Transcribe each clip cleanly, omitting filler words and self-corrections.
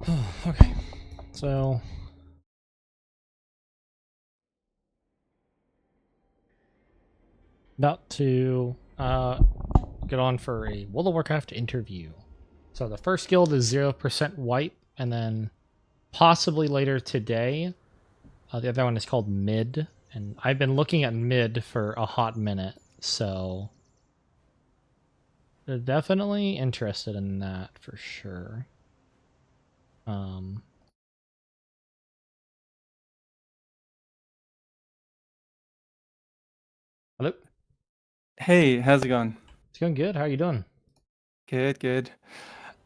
Okay, so about to get on for a World of Warcraft interview. So the first guild is 0% wipe, and then possibly later today, the other one is called Mid, and I've been looking at Mid for a hot minute, so they're definitely interested in that for sure. Um, Hello, Hey, how's it going? it's going good. How are you doing? Good, good.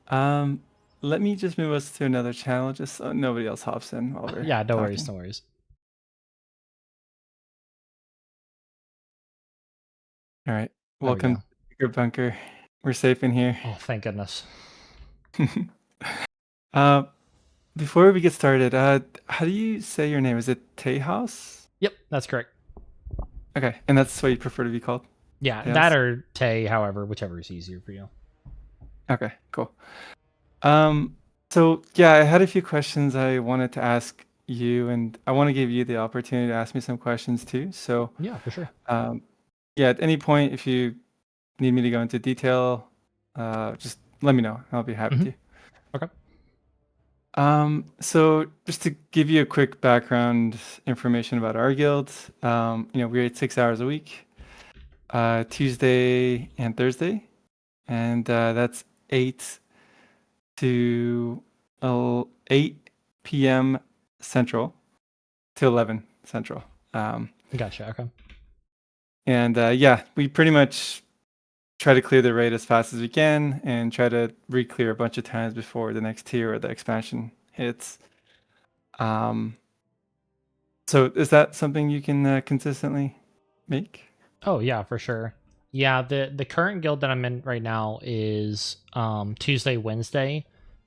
Um, Let me just move us to another channel just so nobody else hops in while we're Yeah, no worries, talking. no worries. All right. There we Welcome to go. the Secret Bunker. We're safe in here. Oh, thank goodness. Uh, Before we get started, how do you say your name? Is it Tejas? Yep, that's correct. Okay, and that's what you prefer to be called? Yeah, that Tejas? or Tay, however, whichever is easier for you. Okay, cool. Um, so yeah, I had a few questions I wanted to ask you, and I want to give you the opportunity to ask me some questions too. So, Yeah, for sure. um, yeah, at any point, if you need me to go into detail, just let me know. I'll be happy Hmm. to. Okay. So just to give you a quick background information about our guild, we rate 6 hours a week, Tuesday and Thursday, and that's 8 to 8 p.m. Central to 11 Central. Um, Gotcha. Okay. and yeah, we pretty much try to clear the raid as fast as we can and try to re-clear a bunch of times before the next tier or the expansion hits. Um, so is that something you can consistently make? Oh yeah, for sure. Yeah, the current guild that I'm in right now is Tuesday, Wednesday,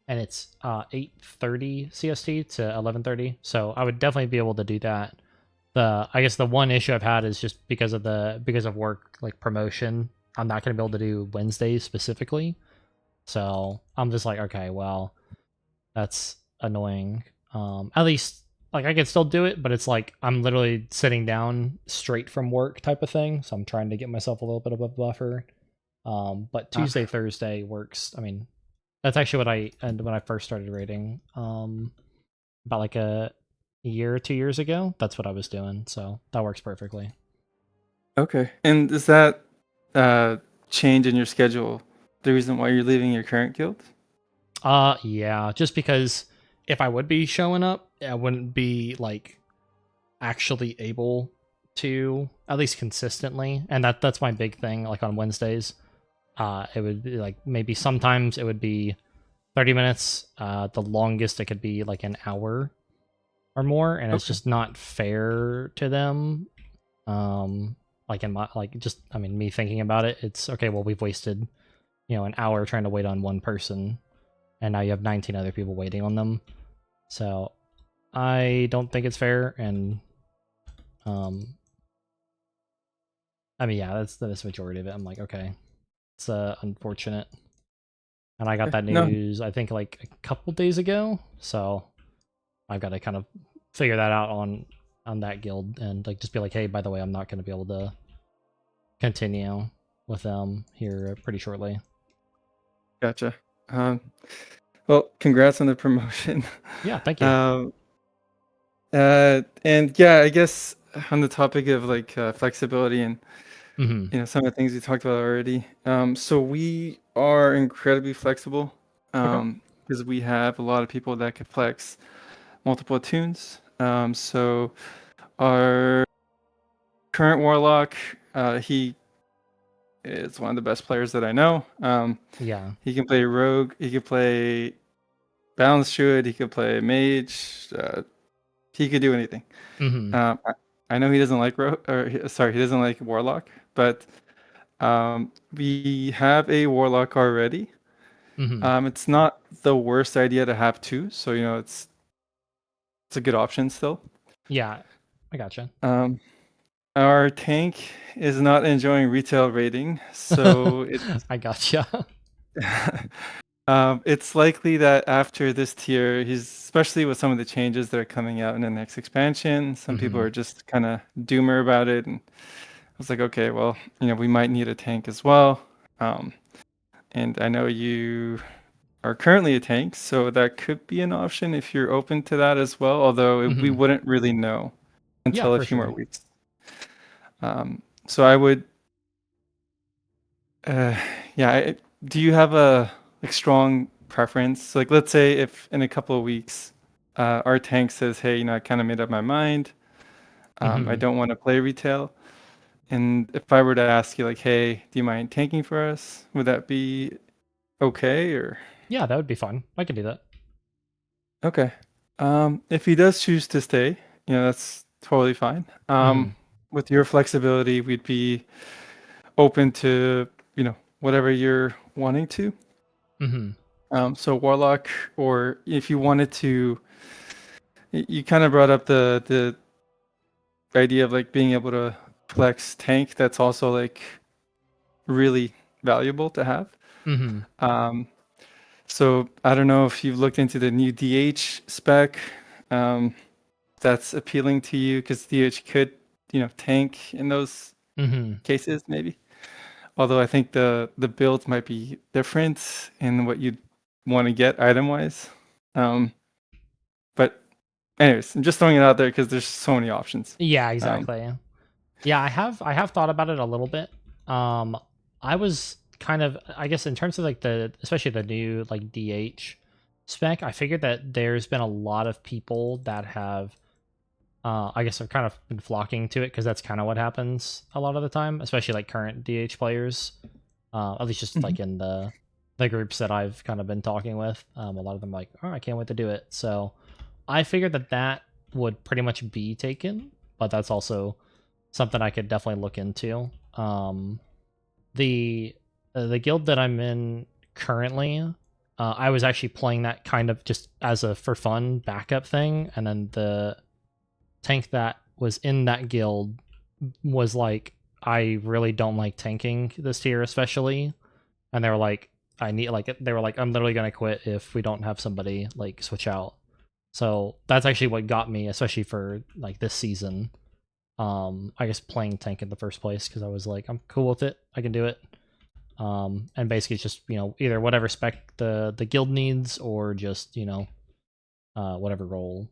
and it's 8:30 CST to 11:30. So I would definitely be able to do that. I guess the one issue I've had is just because of work like promotion, I'm not going to be able to do Wednesdays specifically. So I'm just like, okay, well, that's annoying. At least like I could still do it, but it's like I'm literally sitting down straight from work type of thing. So I'm trying to get myself a little bit of a buffer. But Uh, Tuesday, Thursday works. I mean, that's actually what I and when I first started rating. About like a year or 2 years ago. That's what I was doing. So that works perfectly. okay. And is that uh, change in your schedule the reason why you're leaving your current guild? Yeah, just because if I would be showing up, I wouldn't be like actually able to at least consistently, and that's my big thing. Like on Wednesdays, it would be like maybe sometimes it would be 30 minutes. The longest it could be like an hour or more, and it's Okay. just not fair to them. Like in my like just I mean me thinking about it, it's okay. Well, we've wasted an hour trying to wait on one person, and now you have 19 other people waiting on them. So I don't think it's fair, and um, I mean, yeah, that's the majority of it. I'm like, okay, it's unfortunate. And I got Okay. that No. news, I think, like a couple days ago. So I've got to kind of figure that out on that guild and like just be like, hey, by the way, I'm not going to be able to continue with them here pretty shortly. Gotcha. Um, well, congrats on the promotion. Yeah, thank you. Um, and yeah, I guess on the topic of like flexibility and Hmm. some of the things we talked about already. So we are incredibly flexible Okay. because we have a lot of people that can flex multiple tunes. So our current warlock, he is one of the best players that I know. Yeah. He can play rogue. He can play balance druid. He can play mage. He could do anything. Hmm. I know he doesn't like sorry, he doesn't like warlock, but we have a warlock already. Hmm. It's not the worst idea to have two, so it's a good option still. Yeah, I gotcha. Um, our tank is not enjoying retail rating, so it's I gotcha. It's likely that after this tier, he's especially with some of the changes that are coming out in the next expansion, some people Hmm. are just kind of doomer about it, and I was like, okay, well, we might need a tank as well. Um, and I know you are currently a tank, so that could be an option if you're open to that as well. Although we Hmm. wouldn't really know Yeah, until a for few more sure. weeks. So I would, uh, yeah. Do you have a like strong preference? Like, let's say if in a couple of weeks, our tank says, "Hey, I kind of made up my mind. I Hmm. don't want to play retail." And if I were to ask you, like, "Hey, do you mind tanking for us?" Would that be okay or? Yeah, that would be fun. I can do that. Okay. If he does choose to stay, that's totally fine. Hmm. With your flexibility, we'd be open to, whatever you're wanting to. Hmm. So Warlock, or if you wanted to, you kind of brought up the idea of like being able to flex tank. That's also like really valuable to have. Hmm. Um, so I don't know if you've looked into the new DH spec. Um, that's appealing to you because DH could, tank in those Hmm. cases maybe. Although I think the builds might be different in what you'd want to get item wise. Um, but anyways, I'm just throwing it out there because there's so many options. Yeah, Um, exactly. Yeah, I have thought about it a little bit. Um, I was kind of, I guess, in terms of like especially the new like DH spec, I figured that there's been a lot of people that have, I guess, have kind of been flocking to it because that's kind of what happens a lot of the time, especially like current DH players. At least just mhm. like in the groups that I've kind of been talking with, a lot of them are like, oh, I can't wait to do it. So I figured that would pretty much be taken, but that's also something I could definitely look into. The guild that I'm in currently, I was actually playing that kind of just as a for fun backup thing, and then the tank that was in that guild was like, I really don't like tanking this tier, especially, and they were like, I'm literally gonna quit if we don't have somebody like switch out. So that's actually what got me, especially for like this season, I guess playing tank in the first place because I was like, I'm cool with it, I can do it. And basically it's just either whatever spec the guild needs or just whatever role.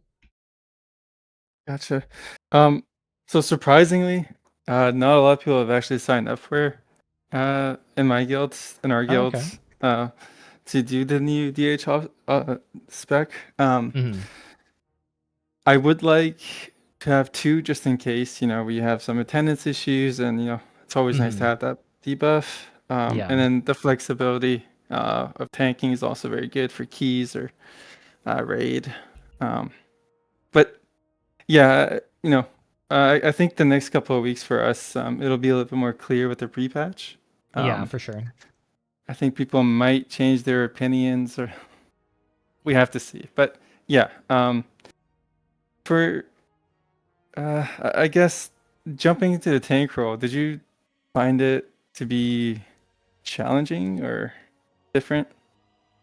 Gotcha. Um, so surprisingly, not a lot of people have actually signed up for in my guilds, in our Oh, okay. guilds, to do the new DH spec. Hmm. I would like to have two just in case, we have some attendance issues and, it's always nice to Hmm. have that debuff. And Yeah. then the flexibility of tanking is also very good for keys or raid. Um, but yeah, I think the next couple of weeks for us, it'll be a little bit more clear with the pre-patch. Yeah, Um, for sure. I think people might change their opinions, or we have to see. But yeah, for I guess jumping into the tank role, did you find it to be challenging or different?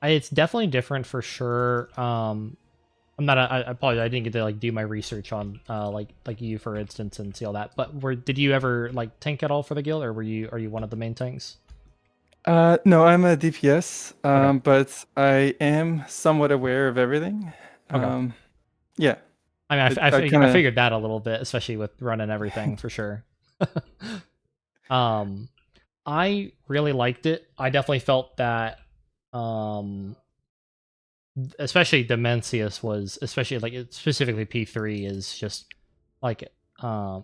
It's definitely different for sure. I'm not. I apologize. I didn't get to like do my research on like you for instance and see all that. But did you ever like tank at all for the guild, or are you one of the main tanks? No, I'm a DPS, Okay. but I am somewhat aware of everything. Okay. Um, yeah, I mean, I kind I of. figured that a little bit, especially with running everything for sure. um, I really liked it. I definitely felt that, um, especially Demencius was, especially like specifically P3 is just like,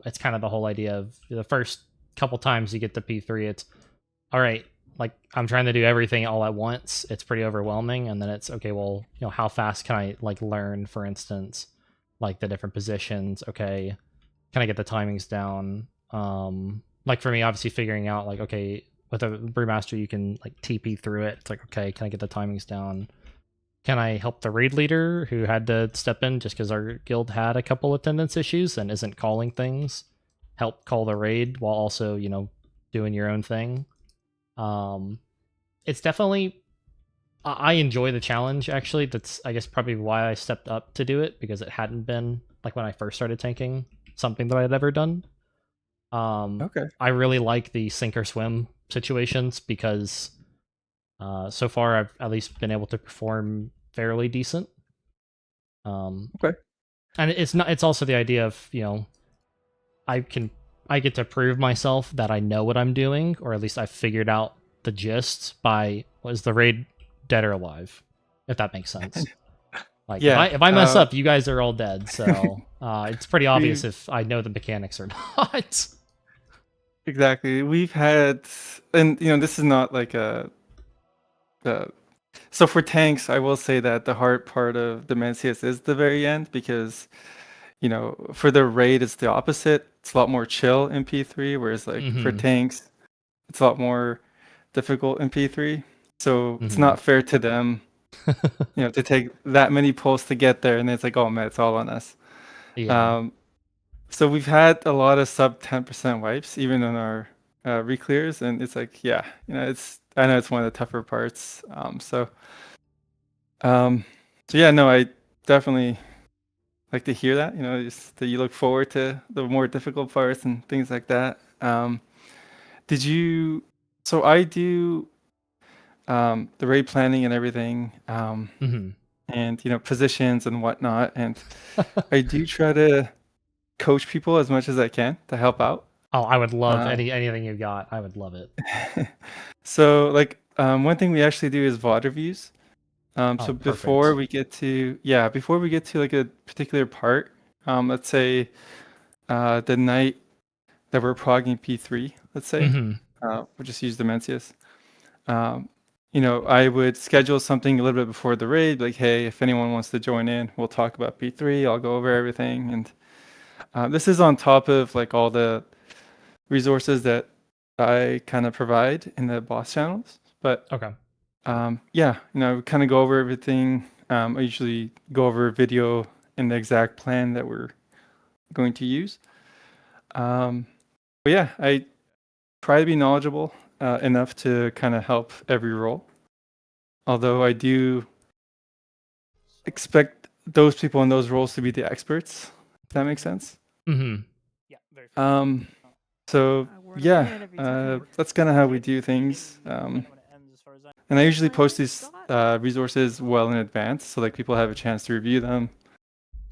it's kind of the whole idea of the first couple times you get to P3, it's all right. Like I'm trying to do everything all at once. It's pretty overwhelming, and then it's okay. Well, how fast can I like learn, for instance, like the different positions? Okay, can I get the timings down? Like for me, obviously figuring out like okay, with a brewmaster you can like TP through it. It's like okay, can I get the timings down? Can I help the raid leader who had to step in just because our guild had a couple attendance issues and isn't calling things? Help call the raid while also doing your own thing. Um, it's definitely I enjoy the challenge actually. That's I guess probably why I stepped up to do it, because it hadn't been like when I first started tanking something that I had ever done. Okay. I really like the sink or swim situations because so far I've at least been able to perform fairly decent. Um, Okay. and it's not. It's also the idea of I can I get to prove myself that I know what I'm doing, or at least I figured out the gist by was the raid dead or alive, if that makes sense. Like Yeah. if I mess up, you guys are all dead. So it's pretty obvious We've if I know the mechanics or not. exactly. We've had, and this is not like the. So for tanks, I will say that the hard part of the Mencius is the very end because for the raid it's the opposite. It's a lot more chill in P3, whereas like for Hmm. tanks, it's a lot more difficult in P3. So it's Hmm. not fair to them, to take that many pulls to get there, and then it's like, oh man, it's all on us. Yeah. Um, so we've had a lot of sub 10% wipes, even on our reclears, and it's like, yeah, I know it's one of the tougher parts. Um, so yeah, no, I definitely like to hear that. Just that you look forward to the more difficult parts and things like that. Did you? So I do the raid planning and everything, Hmm. and positions and whatnot, and I do try to coach people as much as I can to help out. Oh, I would love Uh, anything you got. I would love it. so like one thing we actually do is VOD reviews. So Oh, perfect. before we get to like a particular part, let's say the night that we're progging P3, let's say, Hmm. we'll just use Demencius. Um, I would schedule something a little bit before the raid, like, hey, if anyone wants to join in, we'll talk about P3. I'll go over everything, and this is on top of like all the resources that I kind of provide in the boss channels. But Okay. yeah, we kind of go over everything. I usually go over a video and the exact plan that we're going to use. But yeah, I try to be knowledgeable enough to kind of help every role. Although I do expect those people in those roles to be the experts, if that makes sense. Hmm. Um, so yeah, that's kind of how we do things. And I usually post these resources well in advance, so like people have a chance to review them,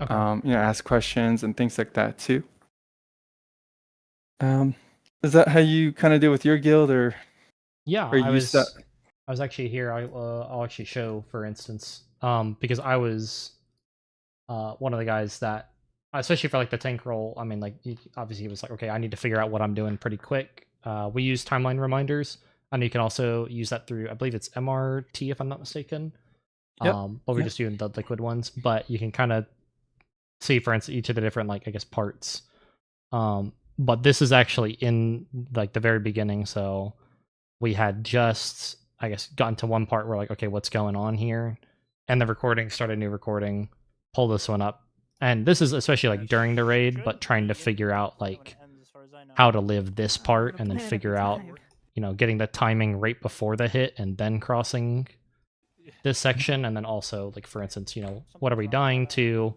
Okay. ask questions and things like that too. Um, is that how you kind of do with your guild, or Yeah, are you set? I was actually here. I'll actually show, for instance, because I was one of the guys that, especially for like the tank role. I mean, like obviously he was like, okay, I need to figure out what I'm doing pretty quick. We use timeline reminders, and you can also use that through, I believe it's MRT if I'm not mistaken. Yep. But we're Yep. just doing the liquid ones. But you can kind of see, for instance, each of the different like I guess parts. But this is actually in like the very beginning, so we had just I guess gotten to one part where like, okay, what's going on here? And the recording, start a new recording, pull this one up. And this is especially like during the raid, but trying to figure out like how to live this part and then figure out, getting the timing right before the hit and then crossing this section. And then also like for instance, what are we dying to?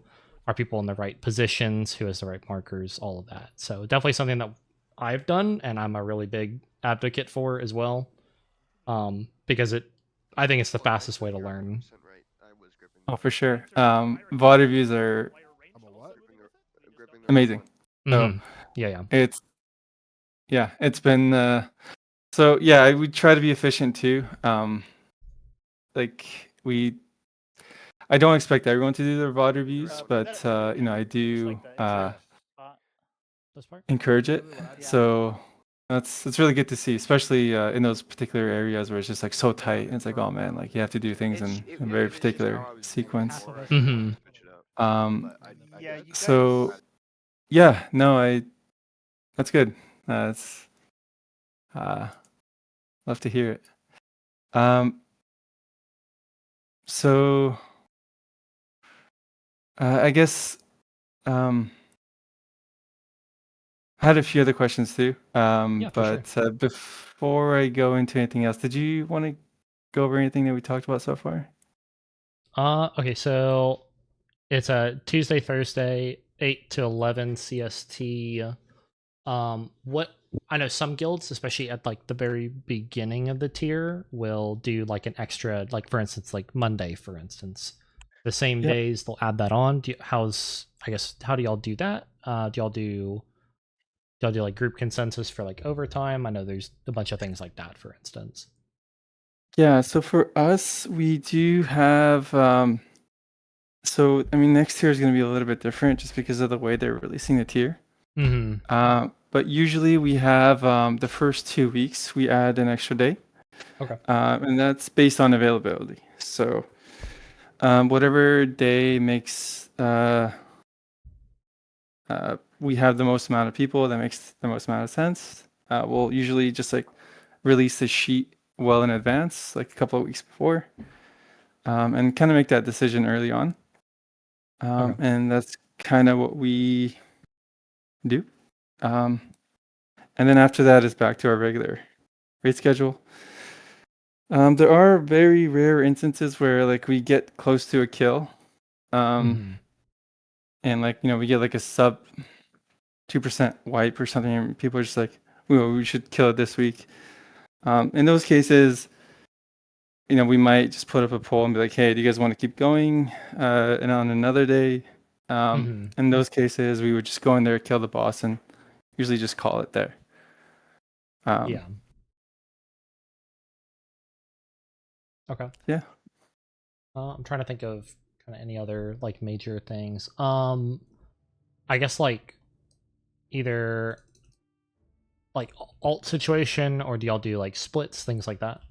Are people in the right positions? Who has the right markers? All of that. So definitely something that I've done and I'm a really big advocate for as well, because I think it's the fastest way to learn. Oh, for sure. VOD reviews are amazing. So Hmm. Yeah, yeah. it's yeah, it's been so yeah, we try to be efficient too. Like I don't expect everyone to do their VOD reviews, but I do This part. encourage it. So that's really good to see, especially in those particular areas where it's just like so tight. And it's like, oh man, like you have to do things in a very particular sequence. Hmm. Um, so yeah, no, that's good. That's uh, love to hear it. Um, so I guess um, I had a few other questions too. Yeah, for sure. But before I go into anything else, did you want to go over anything that we talked about so far? Okay, so it's a Tuesday, Thursday, 8 to 11 CST. What I know some guilds, especially at like the very beginning of the tier, will do like an extra, like for instance, like Monday, for instance, the same Yep. days they'll add that on. I guess how do y'all do that? Do y'all do like group consensus for like overtime? I know there's a bunch of things like that, for instance. Yeah, so for us, we do have so I mean next tier is going to be a little bit different just because of the way they're releasing the tier. Mm-hmm. But usually we have the first 2 weeks we add an extra day, Okay. and that's based on availability. So whatever day makes we have the most amount of people that makes the most amount of sense. We'll usually just like release the sheet well in advance, like a couple of weeks before, and kind of make that decision early on. Okay. And that's kind of what we do. Um, and then after that is back to our regular rate schedule. There are very rare instances where like we get close to a kill, Mm-hmm. and like we get like a sub 2% wipe or something, and people are just like, we should kill it this week. In those cases, we might just put up a poll and be like, hey, do you guys want to keep going? And on another day, Mm-hmm. in those cases, we would just go in there, kill the boss, and usually just call it there. Um, Yeah. Okay. yeah. I'm trying to think of kind of any other like major things. I guess like either like alt situation, or do y'all do like splits, things like that?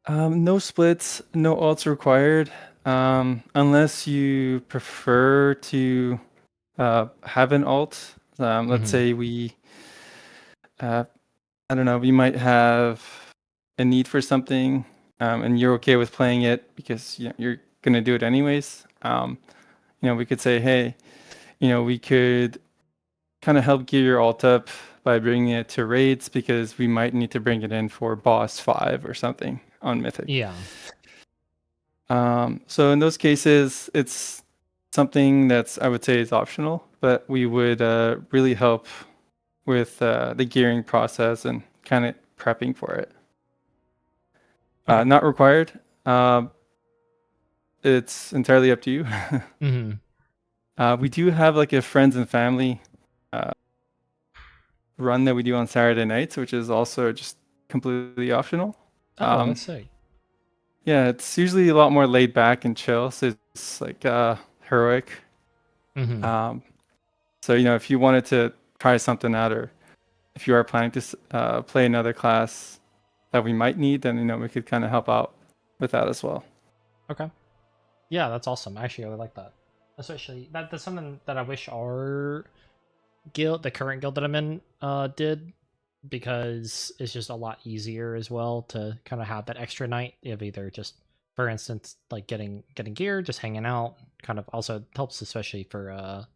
No splits, no alts required, unless you prefer to have an alt. Let's Mm-hmm. say uh, I don't know, we might have a need for something, and you're okay with playing it because you're gonna do it anyways. We could say, hey, we could kind of help gear your alt up by bringing it to raids because we might need to bring it in for boss 5 or something on Mythic. Yeah. So in those cases, it's something that's I would say is optional, but we would really help with the gearing process and kind of prepping for it. Okay. Not required. It's entirely up to you. Mm-hmm. We do have like a friends and family uh, run that we do on Saturday nights, which is also just completely optional. Oh, Um, that's sick. yeah, it's usually a lot more laid back and chill, so it's like heroic. Mm-hmm. Um, so if you wanted to try something out, or if you are planning to play another class that we might need, then we could kind of help out with that as well. Okay. Yeah, that's awesome. Actually, I would like that. Especially that's something that I wish our guild, the current guild that I'm in, did, because it's just a lot easier as well to kind of have that extra night of either just, for instance, like getting gear, just hanging out. Kind of also helps, especially for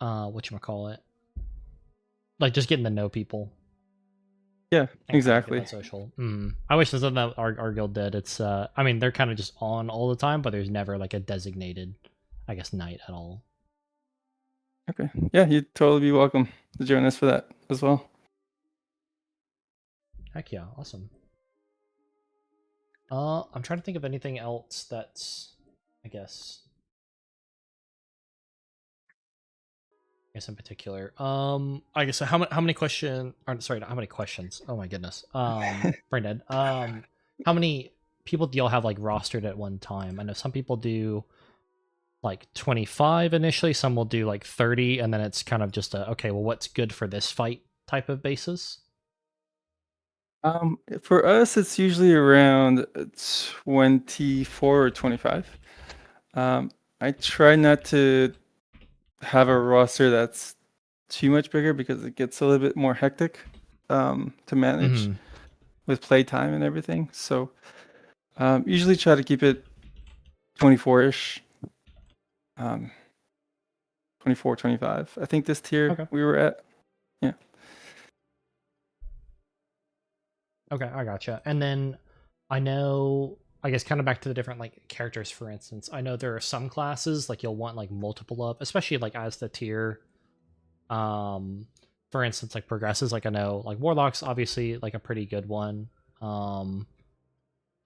whatchamacallit, like just getting to know people Yeah, and kind of get exactly. that social. I wish there's something that our guild did. It's I mean they're kind of just on all the time, but there's never like a designated, I guess, night at all. Okay. Yeah, you'd totally be welcome to join us for that as well. Heck yeah, awesome. I'm trying to think of anything else that's, I guess, in particular. I guess how many question? Or, sorry, not how many questions? Oh my goodness. Brain dead. How many people do y'all have like rostered at one time? I know some people do like 25 initially. Some will do like 30, and then it's kind of just a okay. Well, what's good for this fight type of basis? For us, it's usually around 24 or 25. I try not to have a roster that's too much bigger because it gets a little bit more hectic to manage Mm-hmm. with playtime and everything. So usually try to keep it 24-ish, um, 24, 25. I think this tier Okay. we were at. Yeah. Okay, I gotcha. And then I know, I guess kind of back to the different like characters, for instance. I know there are some classes like you'll want like multiple of, especially like as the tier um for instance like progresses. Like I know like Warlock's obviously like a pretty good one. Um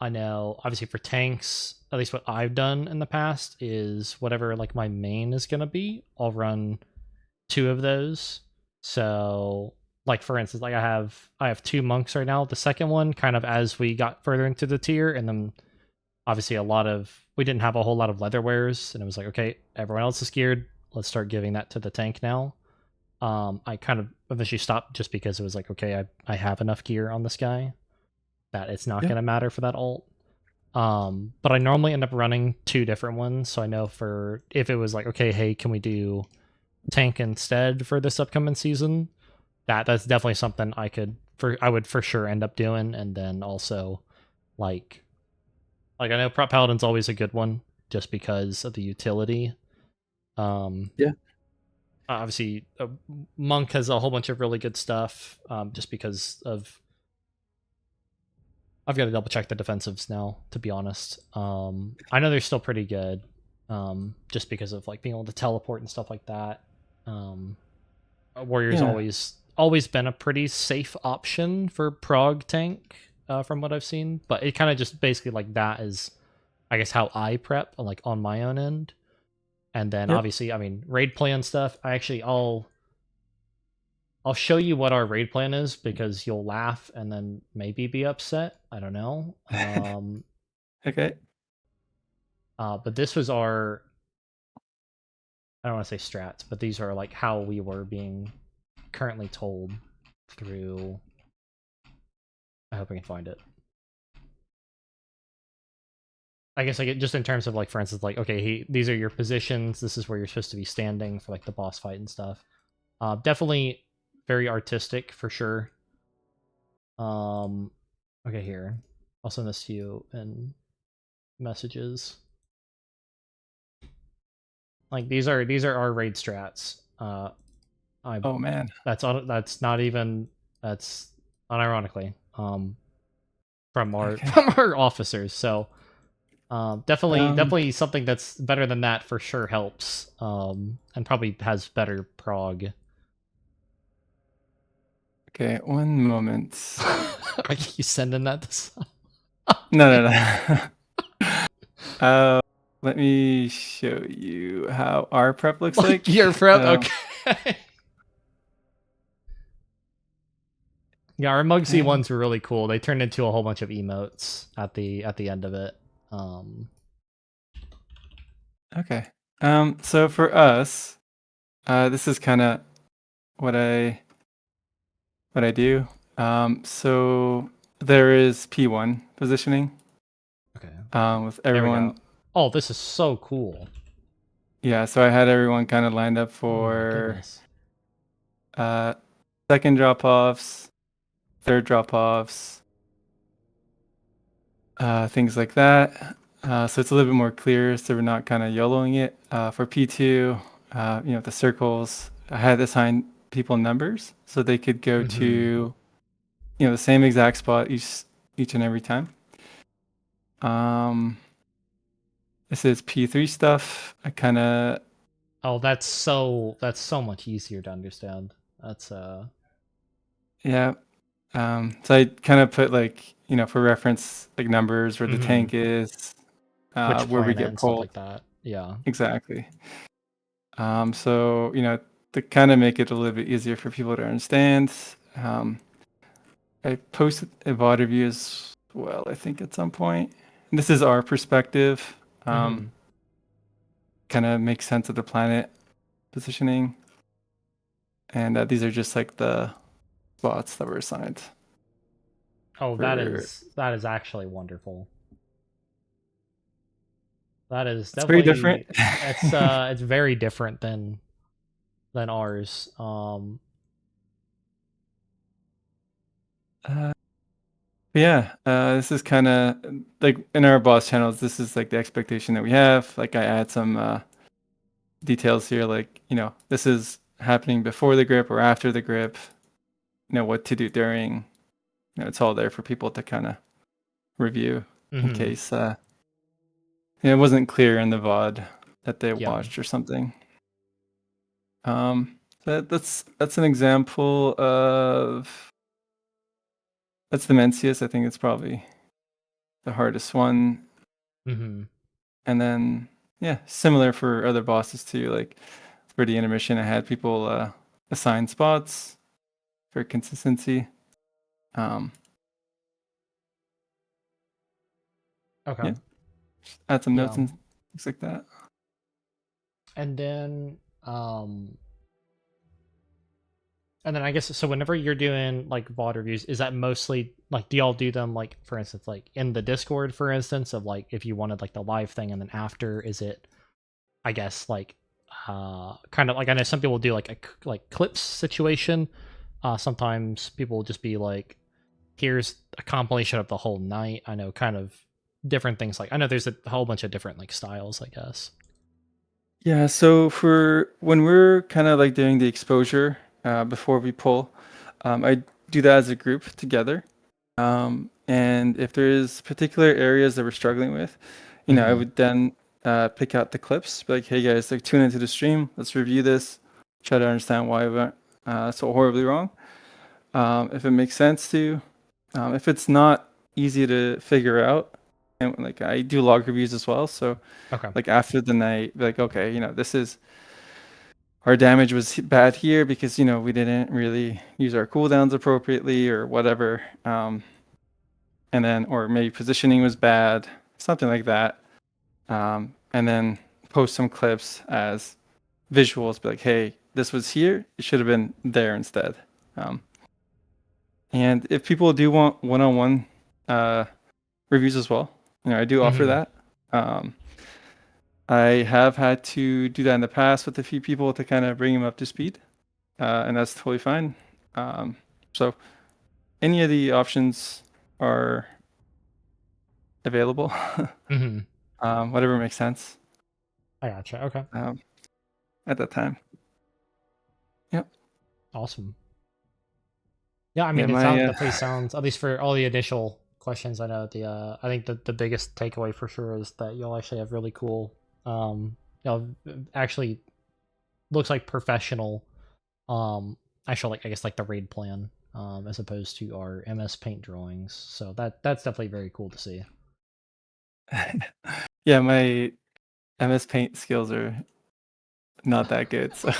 I know obviously for tanks, at least what I've done in the past is whatever like my main is gonna be, I'll run two of those. So like for instance, like I have two monks right now. The second one kind of as we got further into the tier, and then obviously we didn't have a whole lot of leather wearers, and it was like, okay, everyone else is geared. Let's start giving that to the tank now. I kind of eventually stopped just because it was like, okay, I have enough gear on this guy that it's not Yeah. gonna matter for that ult. But I normally end up running two different ones, so I know for if it was like, okay, hey, can we do tank instead for this upcoming season? That's definitely something I would for sure end up doing. And then also like I know prop paladin's always a good one just because of the utility. Um, Yeah. Obviously, monk has a whole bunch of really good stuff. Just because of I've got to double check the defensives now, to be honest. I know they're still pretty good. Just because of like being able to teleport and stuff like that. Warrior's Yeah. always been a pretty safe option for prog tank, from what I've seen. But it kind of just basically like that is, I guess, how I prep like on my own end. And then Yep. obviously, I mean, raid plan stuff. I'll show you what our raid plan is because you'll laugh and then maybe be upset. I don't know. Okay. But this was our, I don't want to say strats, but these are like how we were being currently told through. I hope I can find it. I guess like just in terms of like, for instance, like okay, these are your positions. This is where you're supposed to be standing for like the boss fight and stuff. Definitely very artistic for sure. Okay, here I'll send this to you in messages. Like these are our raid strats. I Oh man. that's not even that's unironically from our Okay. from our officers. So definitely, Um. definitely something that's better than that for sure helps. And probably has better prog. Okay. One moment. Are you sending that to some- No, no, no. uh, let me show you how our prep looks like like. your prep? Um, Okay. Yeah, our Mugsy and- ones were really cool. They turned into a whole bunch of emotes at the end of it. Um, okay. So for us, this is kind of what I what I do. So there is P1 positioning. okay. With There we go. everyone. Oh, this is so cool. Yeah. So I had everyone kind of lined up Oh my for goodness. uh second drop offs, third drop offs, things like that. So it's a little bit more clear, so we're not kind of YOLOing it. For P2, the circles, I had assigned people numbers so they could go Mm-hmm. to, the same exact spot each and every time. Um, this is P3 stuff. I kind of, Oh, that's so much easier to understand. That's yeah. So I kind of put like, for reference, like numbers where the mhm. tank is, Which where we planet get and stuff pulled. like that. Yeah. Exactly. So, to kind of make it a little bit easier for people to understand, I posted a VOD review as well, I think, at some point. And this is our perspective. Mm-hmm. Kind of makes sense of the planet positioning. And these are just like the spots that were assigned Oh, that for. is actually wonderful. That is It's very different. definitely it's very different than ours. uh, yeah, this is kind of like in our boss channels. This is like the expectation that we have. Like I add some details here, like this is happening before the grip or after the grip. What to do during. It's all there for people to kind of review in Mm-hmm. case it wasn't clear in the VOD that they Yeah. watched or something. That's an example of that's the Mencius. I think it's probably the hardest one. Mm-hmm. And then yeah, similar for other bosses too. Like for the intermission, I had people assign spots for consistency. Um, Okay. yeah, add some notes Yeah. and things like that. And then um and then I guess so whenever you're doing like VOD reviews, is that mostly like do y'all do them like for instance like in the Discord for instance of like if you wanted like the live thing and then after is it I guess like kind of like I know some people do like like clips situation. Sometimes people will just be like here's a compilation of the whole night. I know kind of different things like I know there's a whole bunch of different like styles, I guess. Yeah, so for when we're kind of like doing the exposure before we pull, I do that as a group together. And if there's particular areas that we're struggling with, I Mm-hmm. would then pick out the clips, be like, hey guys, like tune into the stream, let's review this, try to understand why we went so horribly wrong. If it makes sense to, if it's not easy to figure out, and like I do log reviews as well, so Okay. like after the night, be like, okay, this is our damage was bad here because we didn't really use our cooldowns appropriately or whatever. And then or maybe positioning was bad, something like that. And then post some clips as visuals, be like, hey, this was here, it should have been there instead. Um, and if people do want one-on-one reviews as well, I do offer Mm-hmm. that. Um, I have had to do that in the past with a few people to kind of bring them up to speed, and that's totally fine. So any of the options are available. Mm-hmm. Whatever makes sense I gotcha. Okay. um, at that time. Yep. Awesome. Yeah, I Yeah. mean, it My sounds definitely sounds at least for all the initial questions. I know I think the biggest takeaway for sure is that you'll actually have really cool, actually looks like professional, actual like I guess like the raid plan, as opposed to our MS Paint drawings. So that's definitely very cool to see. yeah, my MS Paint skills are not that good. So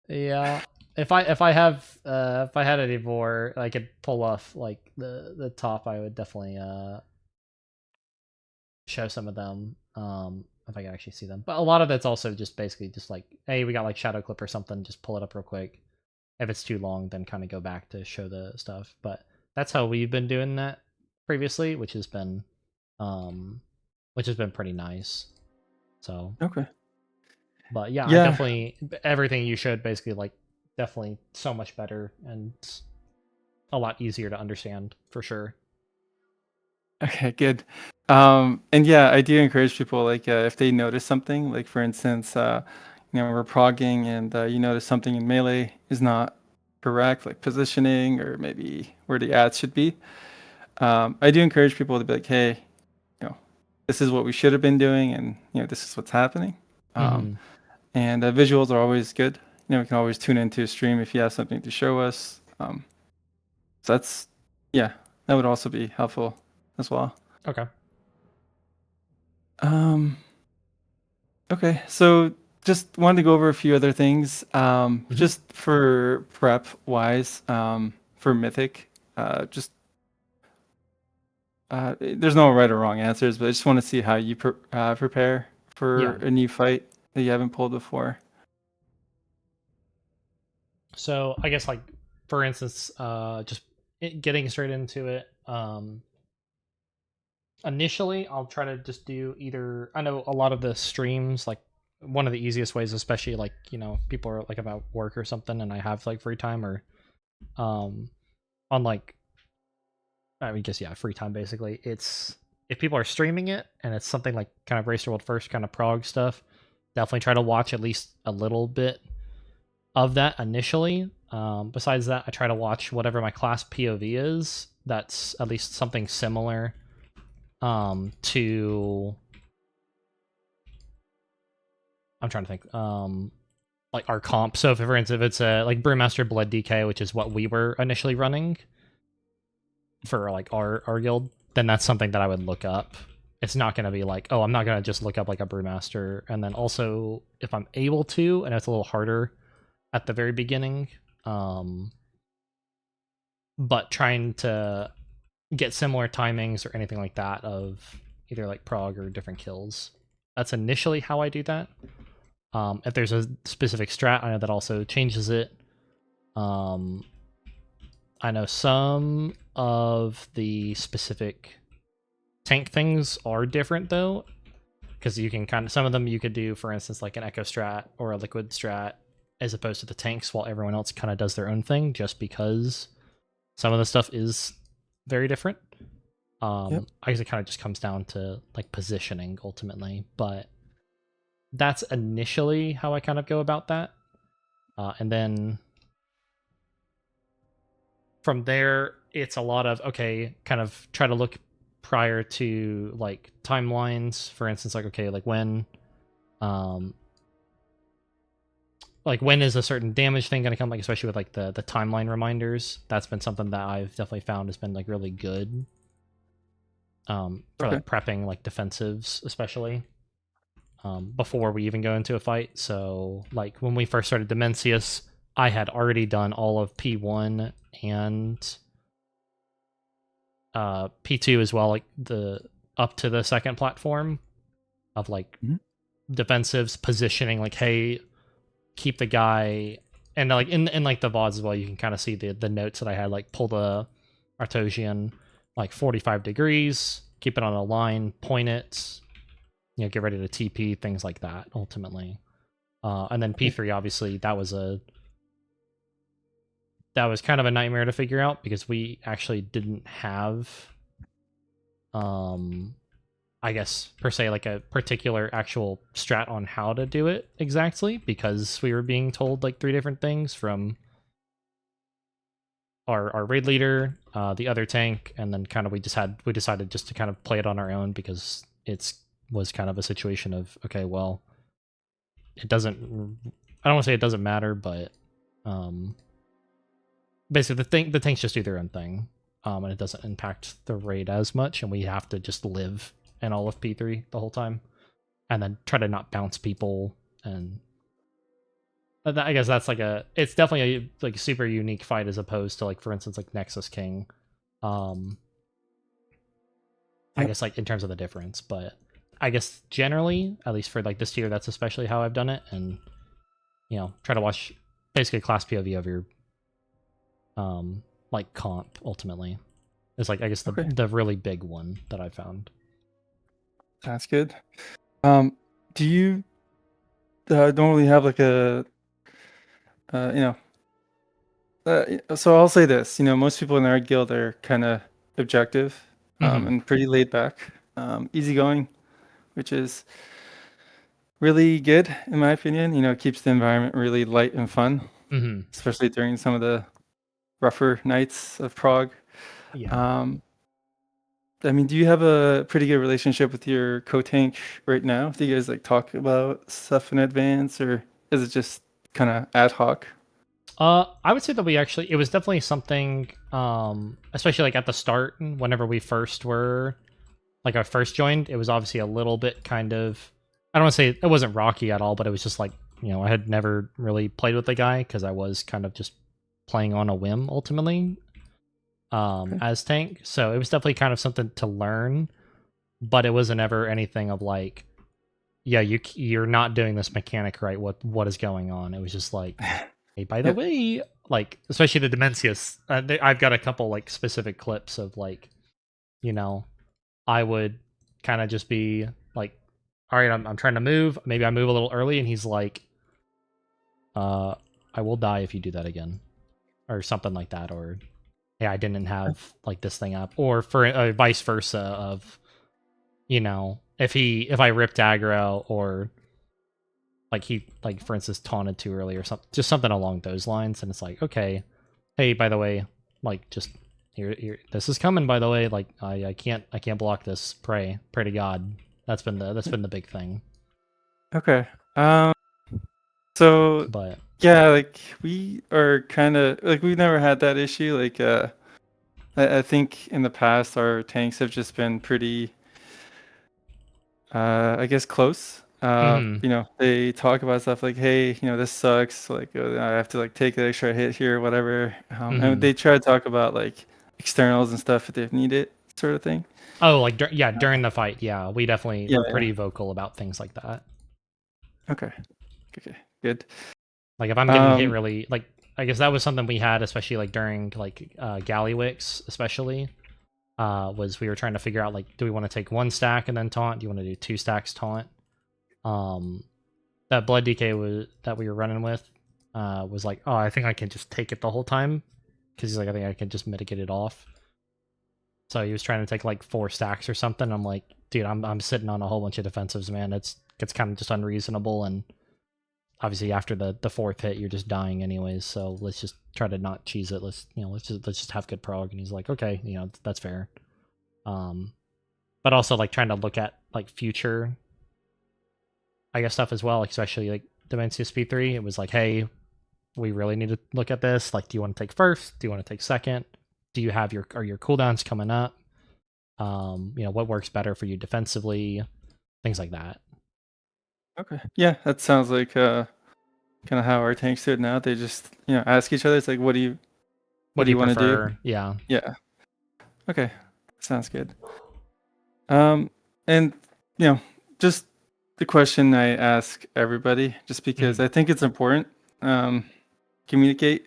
Yeah. If I had any more I could pull off like the top, I would definitely show some of them if I can actually see them. But a lot of that's also just basically just like, hey, we got like shadow clip or something, just pull it up real quick. If it's too long, then kind of go back to show the stuff. But that's how we've been doing that previously, um which has been pretty nice. So, okay. but yeah, I Yeah. definitely everything you showed basically like definitely so much better and a lot easier to understand for sure. Okay. Good. And yeah, I do encourage people like if they notice something, like for instance, we're progging and you notice something in melee is not correct, like positioning or maybe where the ads should be. I do encourage people to be like, hey, you know, this is what we should have been doing, and this is what's happening. Um, Mm-hmm. and visuals are always good. We can always tune into a stream if you have something to show us. So that's yeah, that would also be helpful as well. Okay. Um, okay, so just wanted to go over a few other things. Mm-hmm. Just for prep wise, for Mythic, just there's no right or wrong answers, but I just want to see how you prepare for Yeah. a new fight that you haven't pulled before. So I guess like for instance, just getting straight into it. Initially, I'll try to just do either. I know a lot of the streams, like one of the easiest ways, especially like people are like about work or something, and I have like free time or um on like I mean, guess yeah, free time basically. It's if people are streaming it and it's something like kind of Racer World First kind of prog stuff, definitely try to watch at least a little bit of that initially. Besides that, I try to watch whatever my class POV is that's at least something similar to, I'm trying to think, like our comp. So for instance, if it's a like Brewmaster Blood DK, which is what we were initially running for like our guild, then that's something that I would look up. It's not going to be like, oh, I'm not going to just look up like a Brewmaster. And then also, if I'm able to, and it's a little harder at the very beginning, but trying to get similar timings or anything like that of either like prog or different kills. That's initially how I do that. If there's a specific strat, I know that also changes it. I know some of the specific tank things are different though, because you can kind of, some of them you could do, for instance, like an echo strat or a liquid strat, as opposed to the tanks, while everyone else kind of does their own thing, just because some of the stuff is very different. I guess it kind of just comes down to like positioning ultimately, but that's initially how I kind of go about that. And then from there, it's a lot of, okay, kind of try to look prior to like timelines, for instance, like, okay, like when is a certain damage thing going to come, like especially with like the timeline reminders. That's been something that I've definitely found has been like really good for like prepping like defensives, especially before we even go into a fight. So like when we first started Dimensius, I had already done all of P1 and P2 as well, like the up to the second platform of like defensives, positioning, like, hey, keep the guy, and like in like the VODs as well, you can kind of see the notes that I had, like pull the Artosian like 45 degrees, keep it on a line, point it, you know, get ready to TP, things like that ultimately. And then P3, obviously that was kind of a nightmare to figure out because we actually didn't have I guess per se like a particular actual strat on how to do it exactly, because we were being told like 3 different things from our raid leader, the other tank, and then kind of we decided just to kind of play it on our own, because was kind of a situation of, okay, well, it doesn't, I don't want to say it doesn't matter, but basically the tanks just do their own thing, and it doesn't impact the raid as much, and we have to just live in all of P3 the whole time, and then try to not bounce people. And I guess that's like it's definitely a like super unique fight as opposed to like, for instance, like Nexus King. I guess like in terms of the difference, but I guess generally, at least for like this tier, that's especially how I've done it. And you know, try to watch basically class POV of your like comp ultimately. It's like, I guess the really big one that I found. That's good. Do you normally have like a so I'll say this, you know, most people in our guild are kind of objective and pretty laid back, easygoing, which is really good in my opinion. You know, it keeps the environment really light and fun, especially during some of the rougher nights of Prague. Yeah. I mean, do you have a pretty good relationship with your co-tank right now? Do you guys like talk about stuff in advance, or is it just kind of ad hoc? I would say that it was definitely something, especially like at the start, whenever we first were, like I first joined, it was obviously a little bit kind of, I don't want to say it wasn't rocky at all, but it was just like, you know, I had never really played with the guy because I was kind of just playing on a whim ultimately, as tank. So it was definitely kind of something to learn, but it wasn't ever anything of like, yeah, you're not doing this mechanic right. What is going on? It was just like, hey, by the way, like especially the Dimensius, I've got a couple like specific clips of like, you know, I would kind of just be like, all right, I'm trying to move. Maybe I move a little early, and he's like, I will die if you do that again, or something like that, or yeah, I didn't have like this thing up, or for vice versa of, you know, if I ripped aggro, or like he, like for instance, taunted too early or something, just something along those lines, and it's like, okay, hey, by the way, like just this is coming, by the way. Like I can't block this. Pray to God. That's been the big thing. Okay. So But yeah, like we are kind of like we've never had that issue. Like I think in the past our tanks have just been pretty, I guess close. mhm, You know, they talk about stuff like, hey, you know, this sucks. Like I have to like take the extra hit here, whatever. And mhm. they try to talk about like externals and stuff if they need it, sort of thing. Oh, like yeah, during the fight, yeah, Yeah. we're Yeah. pretty vocal about things like that. Okay. Okay. Good. Like if I'm getting hit Um. really, like I guess that was something we had, especially like during like Gallywix, especially. Was we were trying to figure out like, do we want to take one stack and then taunt? Do you want to do 2 stacks taunt? That blood DK was that we were running with was like, oh, I think I can just take it the whole time because he's like, I think I can just mitigate it off. So he was trying to take like 4 stacks or something. I'm like, dude, I'm sitting on a whole bunch of defensives, man. It's kind of just unreasonable, and obviously after the 4th hit, you're just dying anyways. So let's just try to not cheese it. Let's just have good prog. And he's like, okay, that's fair. But also like trying to look at like future, I guess, stuff as well, like, especially like Dementia Speed 3. It was like, hey, we really need to look at this. Like, do you want to take first? Do you want to take second? Do you have your cooldowns coming up? What works better for you defensively? Things like that. Okay. Yeah, that sounds like kind of how our tanks do it now. They just ask each other. It's like, what do you What do you want to do? prefer? Yeah. Yeah. Okay. Sounds good. And just the question I ask everybody, just because Mhm. I think it's important. Communicate,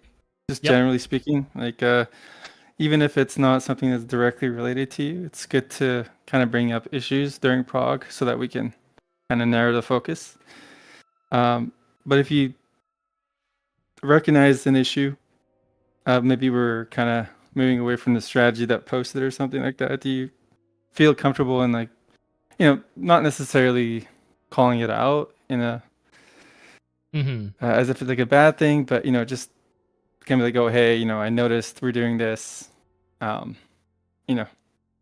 just Yep. generally speaking. Like even if it's not something that's directly related to you, it's good to kind of bring up issues during prog so that we can kind of narrow the focus. But if you recognize an issue, maybe we're kind of moving away from the strategy that posted or something like that. Do you feel comfortable in like, not necessarily calling it out in a Mhm. as if it's like a bad thing, but just kind of like, oh, hey, I noticed we're doing this. Um, you know,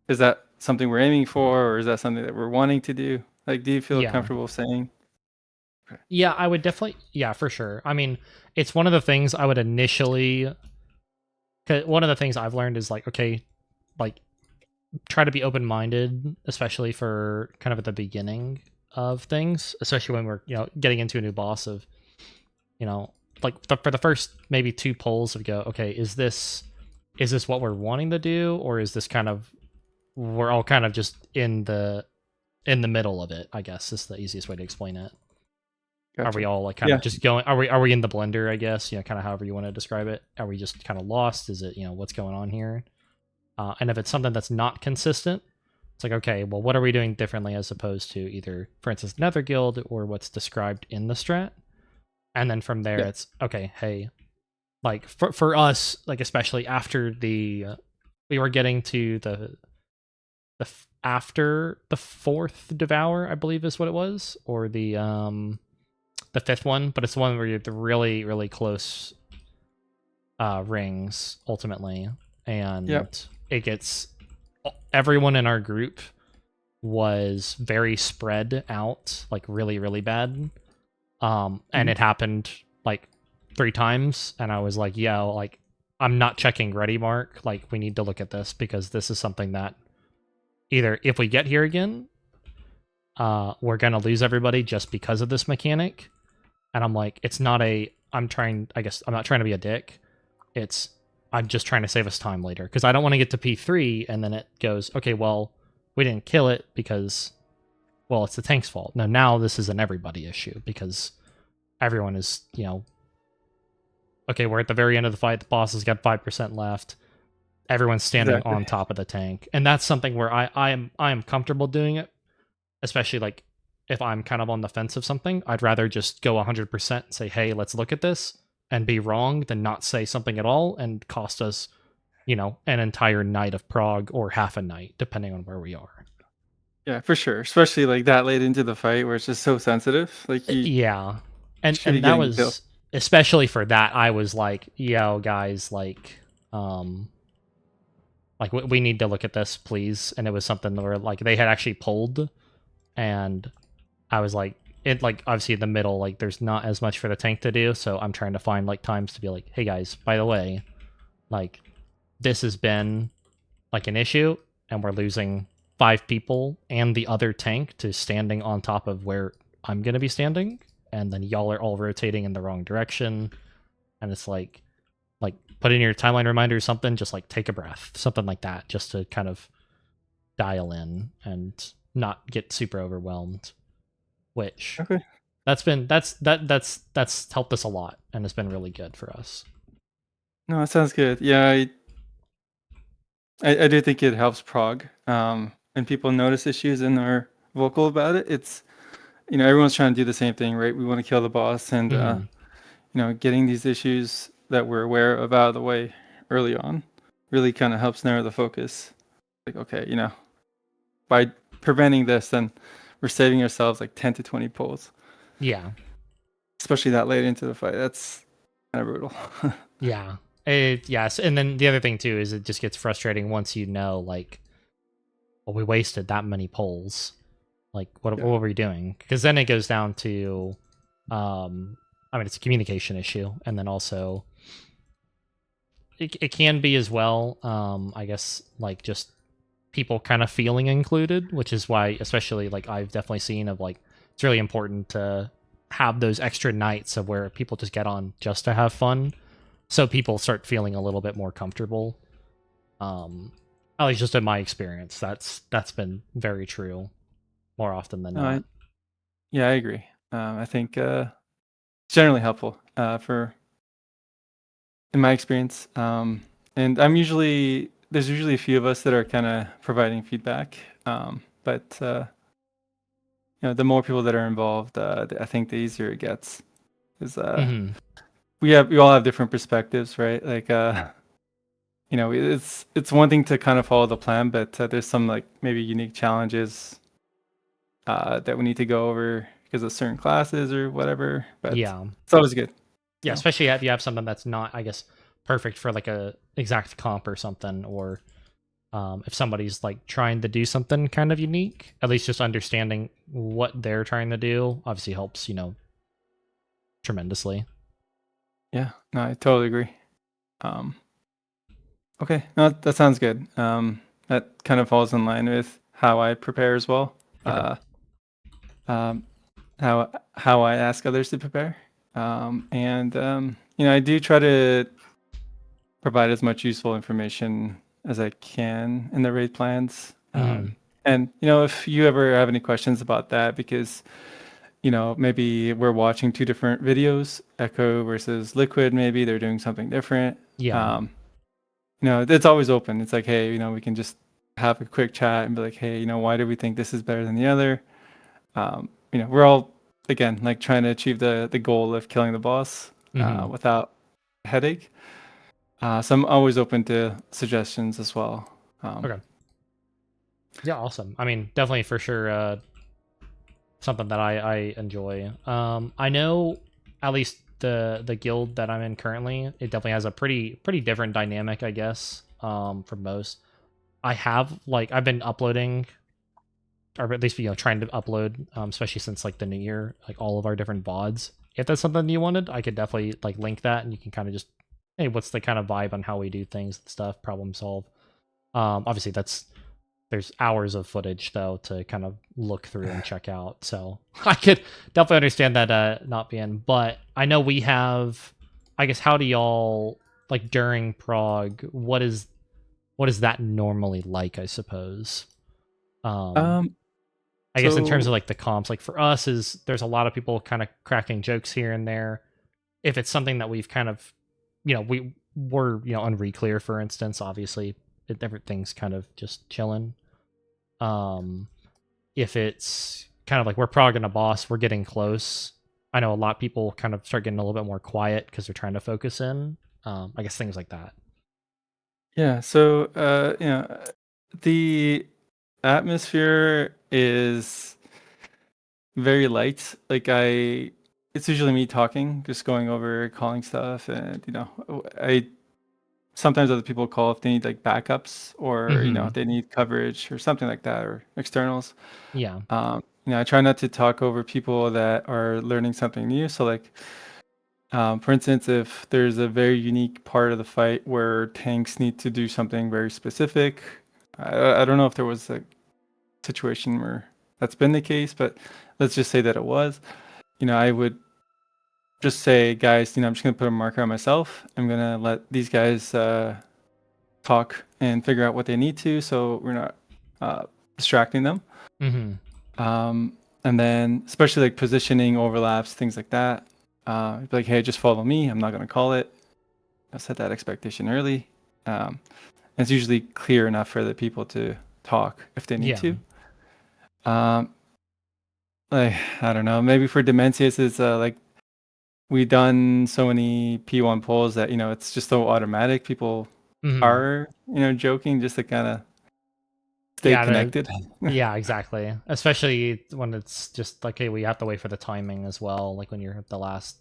is that something we're aiming for, or is that something that we're wanting to do? Like, do you feel Yeah. comfortable saying? Okay. Yeah, I would definitely. Yeah, for sure. I mean, it's one of the things I would initially. 'Cause one of the things I've learned is like, okay, like try to be open minded, especially for kind of at the beginning of things, especially when we're getting into a new boss of like for the first maybe 2 polls of go, okay, is this what we're wanting to do, or is this kind of we're all kind of just in the middle of it, I guess is the easiest way to explain it. Are we Gotcha. all like kind Yeah. of just going, are we in the blender, I guess, kind of however you want to describe it? Are we just kind of lost? Is it, what's going on here? And if it's something that's not consistent, it's like, okay, well, what are we doing differently as opposed to either, for instance, Nether Guild or what's described in the strat? And then from there, Yeah. it's okay. Hey, like for us, like especially after we were getting to after the 4th Devour, I believe is what it was, or the 5th one, but it's the one where you're the really really close rings ultimately, Yeah. and it gets everyone in our group was very spread out, like really really bad. And Mhm. it happened like 3 times, and I was like, yeah, like I'm not checking ready mark. Like we need to look at this because this is something that either if we get here again, we're gonna lose everybody just because of this mechanic. And I'm like, it's not a. I guess I'm not trying to be a dick. It's I'm just trying to save us time later because I don't want to get to P3 and then it goes, okay, well, we didn't kill it because, well, it's the tank's fault. No, now this is an everybody issue because everyone is, okay, we're at the very end of the fight. The boss has got 5% left. Everyone's standing Exactly. on top of the tank, and that's something where I am comfortable doing it, especially like if I'm kind of on the fence of something. I'd rather just go 100% and say, hey, let's look at this and be wrong than not say something at all and cost us, an entire night of prog or half a night, depending on where we are. Yeah, for sure. Especially like that late into the fight where it's just so sensitive. Like you Yeah. And should be that getting killed. was especially for that, I was like, yo, guys, like, um like we need to look at this, please. And it was something where like they had actually pulled, and I was like, it like obviously in the middle, like there's not as much for the tank to do, so I'm trying to find like times to be like, hey guys, by the way, like this has been like an issue, and we're losing 5 people and the other tank to standing on top of where I'm gonna be standing, and then y'all are all rotating in the wrong direction, and it's like put in your timeline reminder or something, just like take a breath, something like that, just to kind of dial in and not get super overwhelmed. Which Okay. that's helped us a lot, and it's been really good for us. No, that sounds good. Yeah, I do think it helps prog. And people notice issues and are vocal about it. It's everyone's trying to do the same thing, right? We want to kill the boss, and Hmm. getting these issues that we're aware of out of the way early on really kind of helps narrow the focus. Like, okay, by preventing this, then we're saving ourselves like 10 to 20 pulls, Yeah, especially that late into the fight. That's kind of brutal. yeah. Yes, and then the other thing too is it just gets frustrating once you know, like, well, we wasted that many polls. Like, Yeah. what were we doing? Because then it goes down to, I mean, it's a communication issue, and then also it can be as well. I guess like just people kind of feeling included, which is why, especially like I've definitely seen of like it's really important to have those extra nights of where people just get on just to have fun, so people start feeling a little bit more comfortable. Um, at least just in my experience, that's been very true more often than No, I, not. yeah, I agree. I think it's generally helpful for in my experience. And there's usually a few of us that are kind of providing feedback. But the more people that are involved, I think the easier it gets. Is Hmm. we all have different perspectives, right? Like it's one thing to kind of follow the plan, but there's some like maybe unique challenges that we need to go over because of certain classes or whatever. But Yeah, it's always good. yeah, So especially if you have something that's not, I guess, perfect for like a exact comp or something, or if somebody's like trying to do something kind of unique, at least just understanding what they're trying to do obviously helps, tremendously. yeah, no, I totally agree. Um, okay, no, that sounds good. That kind of falls in line with how I prepare as well. Okay. Uh, um, how I ask others to prepare. And I do try to provide as much useful information as I can in the raid plans. Hmm. And if you ever have any questions about that, because maybe we're watching two different videos, Echo versus Liquid, maybe they're doing something different. Yeah. Um, it's always open. It's like, hey, we can just have a quick chat and be like, hey, why do we think this is better than the other? We're all again like trying to achieve the goal of killing the boss Hmm. without headache. So I'm always open to suggestions as well. Um, Okay. Yeah, awesome. I mean, definitely for sure something that I enjoy. I know at least the guild that I'm in currently, it definitely has a pretty different dynamic, I guess, from most. I have like I've been uploading, or at least trying to upload, especially since like the new year, like all of our different VODs. If that's something you wanted, I could definitely like link that, and you can kind of just, hey, what's the kind of vibe on how we do things and stuff, problem solve. Obviously there's hours of footage though to kind of look through and check out, so I could definitely understand that not being. But I know we have, I guess, how do y'all like during Prague? What is that normally like? I suppose. Um, um, I guess in terms so of like the comps, like for us, is there's a lot of people kind of cracking jokes here and there. If it's something that we've kind of, we were on Reclear, for instance, obviously everything's kind of just chilling. Um, if it's kind of like we're progging a boss, we're getting close. I know a lot of people kind of start getting a little bit more quiet because they're trying to focus in. I guess things like that. yeah, so the atmosphere is very light. Like it's usually me talking, just going over calling stuff, and I sometimes other people call if they need like backups or Mm-hmm. if they need coverage or something like that or externals. Yeah. I try not to talk over people that are learning something new. So like, for instance, if there's a very unique part of the fight where tanks need to do something very specific, I don't know if there was a situation where that's been the case, but let's just say that it was. I would just say, guys, I'm just gonna put a marker on myself. I'm gonna let these guys talk and figure out what they need to, so we're not distracting them. Mm-hmm. And then, especially like positioning overlaps, things like that. Be like, hey, just follow me. I'm not gonna call it. I set that expectation early. And it's usually clear enough for the people to talk if they need Yeah. to. Um, like I don't know, maybe for Dementius, it's like we've done so many P1 polls that it's just so automatic. People Mm-hmm. are joking just to kind of stay Yeah. connected. Yeah, exactly. Especially when it's just like, hey, we have to wait for the timing as well. Like when you're at the last,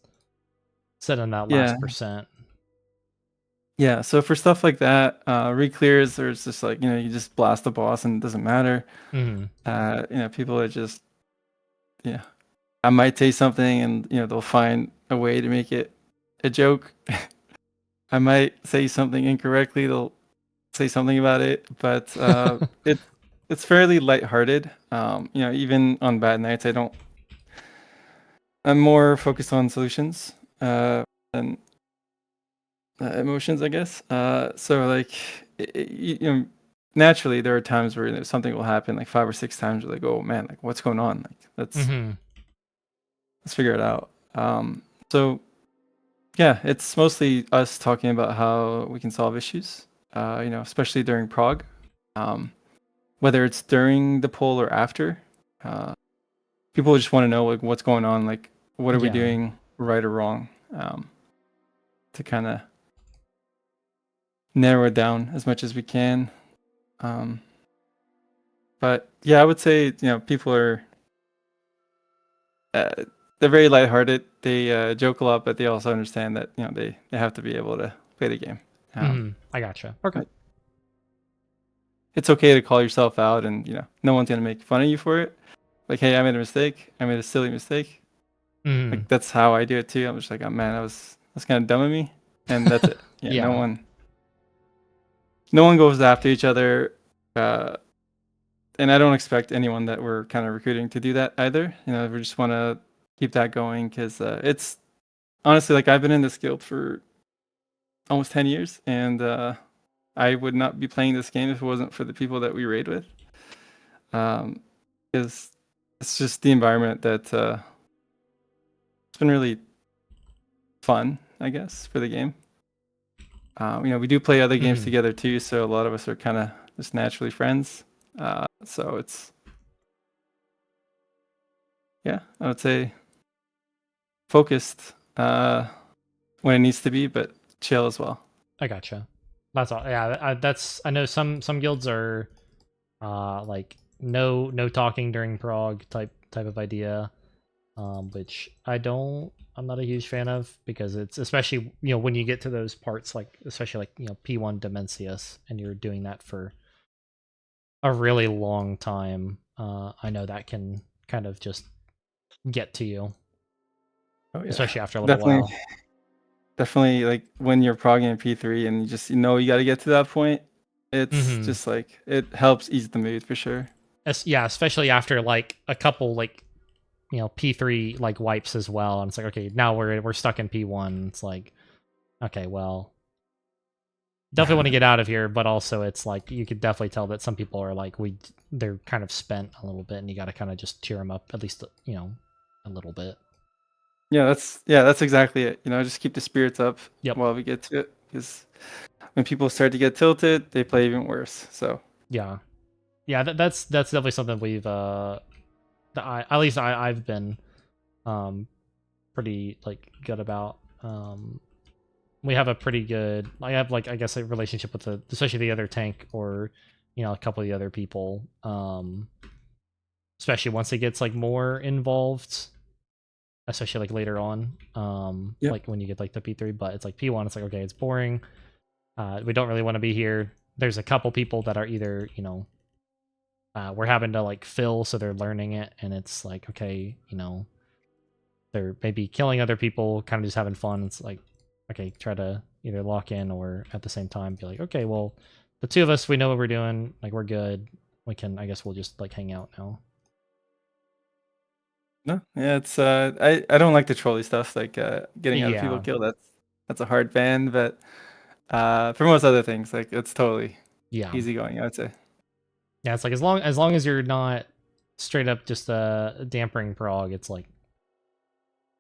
set in that Yeah, last percent. yeah. So for stuff like that, re-clears, there's just like you just blast the boss and it doesn't matter. Mm-hmm. People are just yeah. I might say something and they'll find a way to make it a joke. I might say something incorrectly. They'll say something about it, but it's fairly lighthearted. Even on bad nights, I'm more focused on solutions than emotions, I guess. So like, naturally there are times where something will happen, like 5 or 6 times. You're like, oh man, like what's going on? Like Mm-hmm. let's figure it out. So yeah, it's mostly us talking about how we can solve issues. Especially during prog. Um, whether it's during the poll or after. Uh, People just want to know like what's going on, like what are we Yeah. doing right or wrong, to kind of narrow it down as much as we can. Um, but yeah, I would say people are uh, they're very lighthearted. They joke a lot, but they also understand that they have to be able to play the game. Mm-hmm. I gotcha. Okay. But it's okay to call yourself out, and no one's gonna make fun of you for it. Like, hey, I made a mistake. I made a silly mistake. Mm-hmm. Like that's how I do it too. I'm just like, oh man, that's kind of dumb of me, and that's it. Yeah, no Yeah. one goes after each other, uh, and I don't expect anyone that we're kind of recruiting to do that either. We just want to keep that going because it's honestly like I've been in this guild for almost 10 years, and I would not be playing this game if it wasn't for the people that we raid with. Because it's just the environment that it's been really fun, I guess, for the game. We do play other games Mm-hmm. together too, so a lot of us are kind of just naturally friends. So it's yeah, I would say focused when it needs to be, but chill as well. I gotcha. That's all. Yeah, I know some guilds are like no talking during prog type of idea, which I'm not a huge fan of because it's especially when you get to those parts like especially like P1 Demencius and you're doing that for a really long time. I know that can kind of just get to you, Oh yeah, especially after a little definitely, while. definitely. Like when you're progging in P3 and you just you got to get to that point. It's Mm-hmm. just like it helps ease the mood for sure. Yeah, especially after like a couple like P3 like wipes as well, and it's like okay, now we're stuck in P1. It's like okay, well, definitely want to get out of here, but also it's like you could definitely tell that some people are like they're kind of spent a little bit, and you got to kind of just cheer them up at least a little bit. That's exactly it. Just keep the spirits up Yep. while we get to it, because when people start to get tilted, they play even worse. So Yeah. Yeah. That's definitely something we've that at least I've been um pretty like good about. We have a pretty good I have like I guess a relationship with especially the other tank or a couple of the other people, especially once it gets like more involved, especially like later on, yep. like when you get like the P3, but it's like P1 it's like okay, it's boring, We don't really want to be here. There's a couple people that are either, we're having to like fill, so they're learning it, and it's like, okay, they're maybe killing other people, kind of just having fun. It's like, okay, try to either lock in or at the same time be like, okay, well, the two of us, we know what we're doing, like we're good. We can, I guess we'll just like hang out now. No, yeah, it's I don't like the trolley stuff, like getting other people Yeah, killed. That's a hard ban, but for most other things, like it's totally yeah, easygoing, I would say. yeah. It's like as long as you're not straight up just dampering prog, it's like,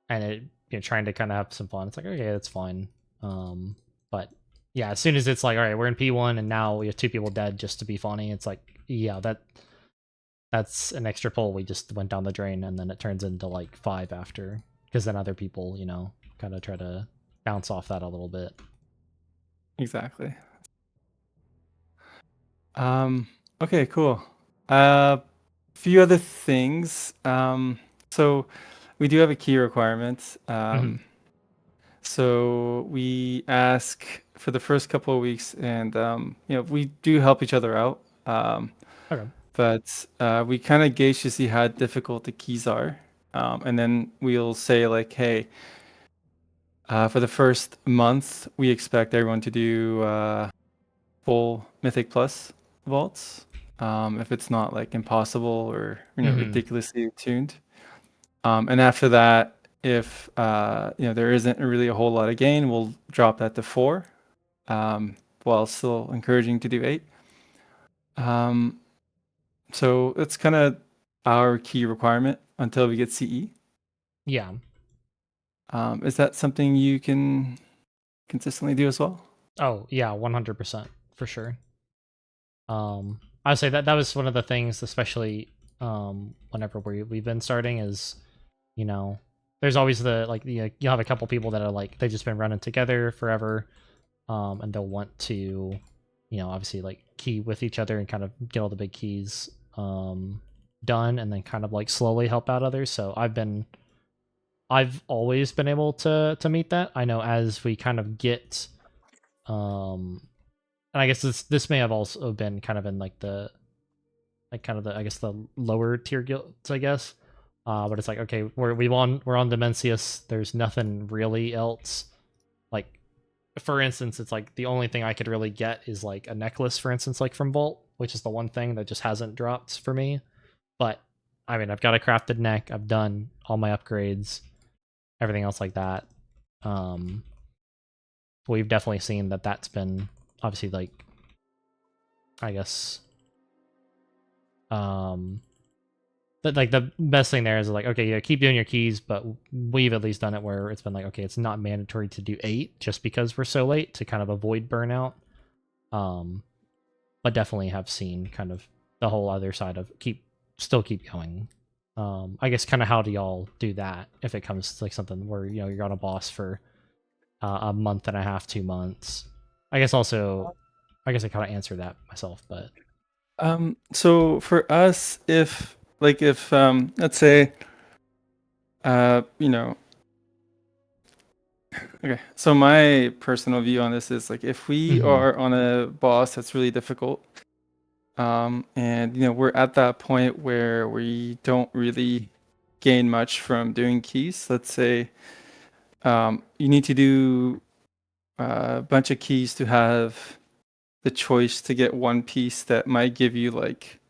and it trying to kind of have some fun. It's like, okay, that's fine. But yeah, as soon as it's like, all right, we're in P1 and now we have two people dead just to be funny, it's like, yeah, that's an extra pull we just went down the drain, and then it turns into like 5 after, because then other people, kind of try to bounce off that a little bit. Exactly. Okay, cool. Uh, few other things. So we do have a key requirement. Mhm. So we ask for the first couple of weeks, and we do help each other out. Okay. But we kind of gauge to see how difficult the keys are, and then we'll say like, hey, for the first month, we expect everyone to do full Mythic Plus vaults. If it's not like impossible or Mhm. ridiculously tuned. And after that, if there isn't really a whole lot of gain, we'll drop that to 4, while still encouraging to do 8. Um, so it's kind of our key requirement until we get CE. Yeah. Is that something you can consistently do as well? Oh, yeah, 100% for sure. I would say that was one of the things, especially whenever we've been starting, is you know, there's always the like you'll have a couple people that are like they've just been running together forever, and they'll want to, obviously like key with each other and kind of get all the big keys done, and then kind of like slowly help out others. So I've always been able to meet that. I know as we kind of get and I guess this may have also been kind of in like the kind of the, I guess, the lower tier guilds, I guess. But it's like, okay, we're on Dimensius. There's nothing really else. Like, for instance, it's like the only thing I could really get is like a necklace, for instance, like from Vault, which is the one thing that just hasn't dropped for me. But I mean, I've got a crafted neck. I've done all my upgrades, everything else like that. Um, we've definitely seen that that's been obviously like, I guess, um but like the best thing there is like, okay, yeah, keep doing your keys, but we've at least done it where it's been like, okay, it's not mandatory to do 8 just because we're so late to kind of avoid burnout. um but definitely have seen kind of the whole other side of still keep going. I guess kind of how do y'all do that if it comes to like something where you're on a boss for a month and a half, 2 months? I guess also, I guess I kind of answered that myself, but So for us, if let's say uh you know okay, so my personal view on this is like if we mhm, are on a boss that's really difficult, and we're at that point where we don't really gain much from doing keys. Let's say you need to do a bunch of keys to have the choice to get one piece that might give you like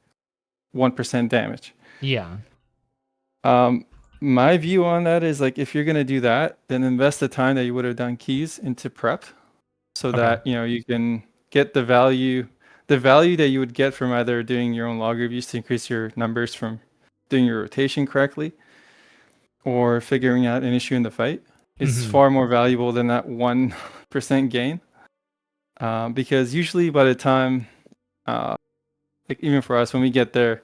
1% damage. yeah, Um, my view on that is like if you're gonna do that, then invest the time that you would have done keys into prep, so okay, that you can get the value that you would get from either doing your own log reviews to increase your numbers from doing your rotation correctly, or figuring out an issue in the fight is mhm, far more valuable than that 1% gain. Because usually by the time, like even for us, when we get there,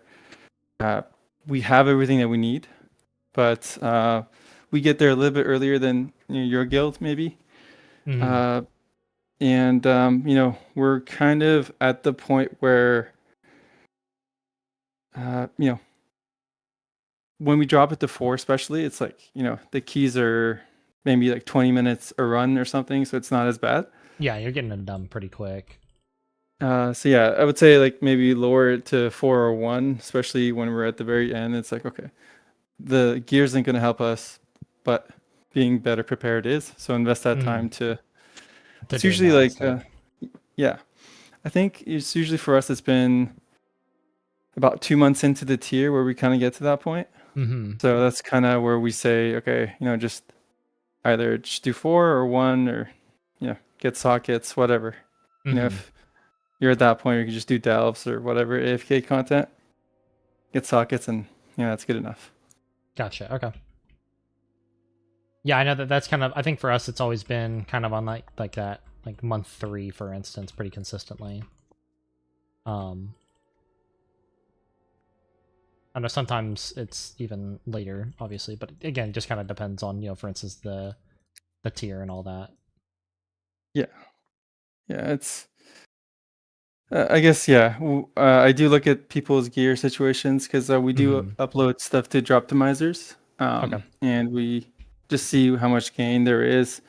uh, we have everything that we need, but we get there a little bit earlier than your guild maybe. mhm, Uh, and we're kind of at the point where uh, you know when we drop it to 4 especially, it's like the keys are maybe like 20 minutes a run or something, so it's not as bad. Yeah, you're getting it done pretty quick. So yeah, I would say like maybe lower it to 4 or 1, especially when we're at the very end. It's like, okay, the gear isn't going to help us, but being better prepared is. So invest that Hmm. time to. To It's doing usually that like, instead. yeah, I think it's usually for us. It's been about 2 months into the tier where we kind of get to that point. Hmm. So that's kind of where we say, okay, just either just do 4 or 1, or get sockets, whatever. Hmm. If you're at that point, you can just do delves or whatever AFK content, get sockets, and that's good enough. Gotcha. Okay. Yeah, I know that's kind of. I think for us, it's always been kind of on like that, like month 3, for instance, pretty consistently. Um, I know sometimes it's even later, obviously, but again, it just kind of depends on for instance, the tier and all that. Yeah, yeah, it's. I guess yeah. I do look at people's gear situations because we do Hmm. upload stuff to Droptimizers, Okay. and we just see how much gain there is.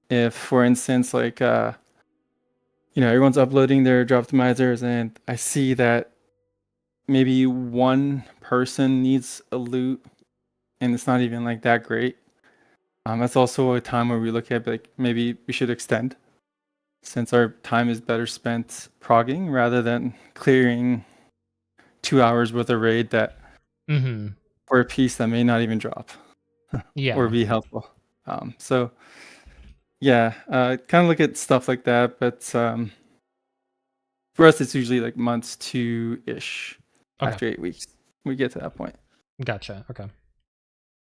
If, for instance, like everyone's uploading their Droptimizers, and I see that maybe one person needs a loot, and it's not even like that great. That's also a time where we look at like maybe we should extend, since our time is better spent progging rather than clearing 2 hours worth of raid that Hmm. for a piece that may not even drop or Yeah. be helpful. So yeah, kind of look at stuff like that, but for us it's usually like months 2-ish. Okay. After 8 weeks we get to that point. Gotcha. Okay.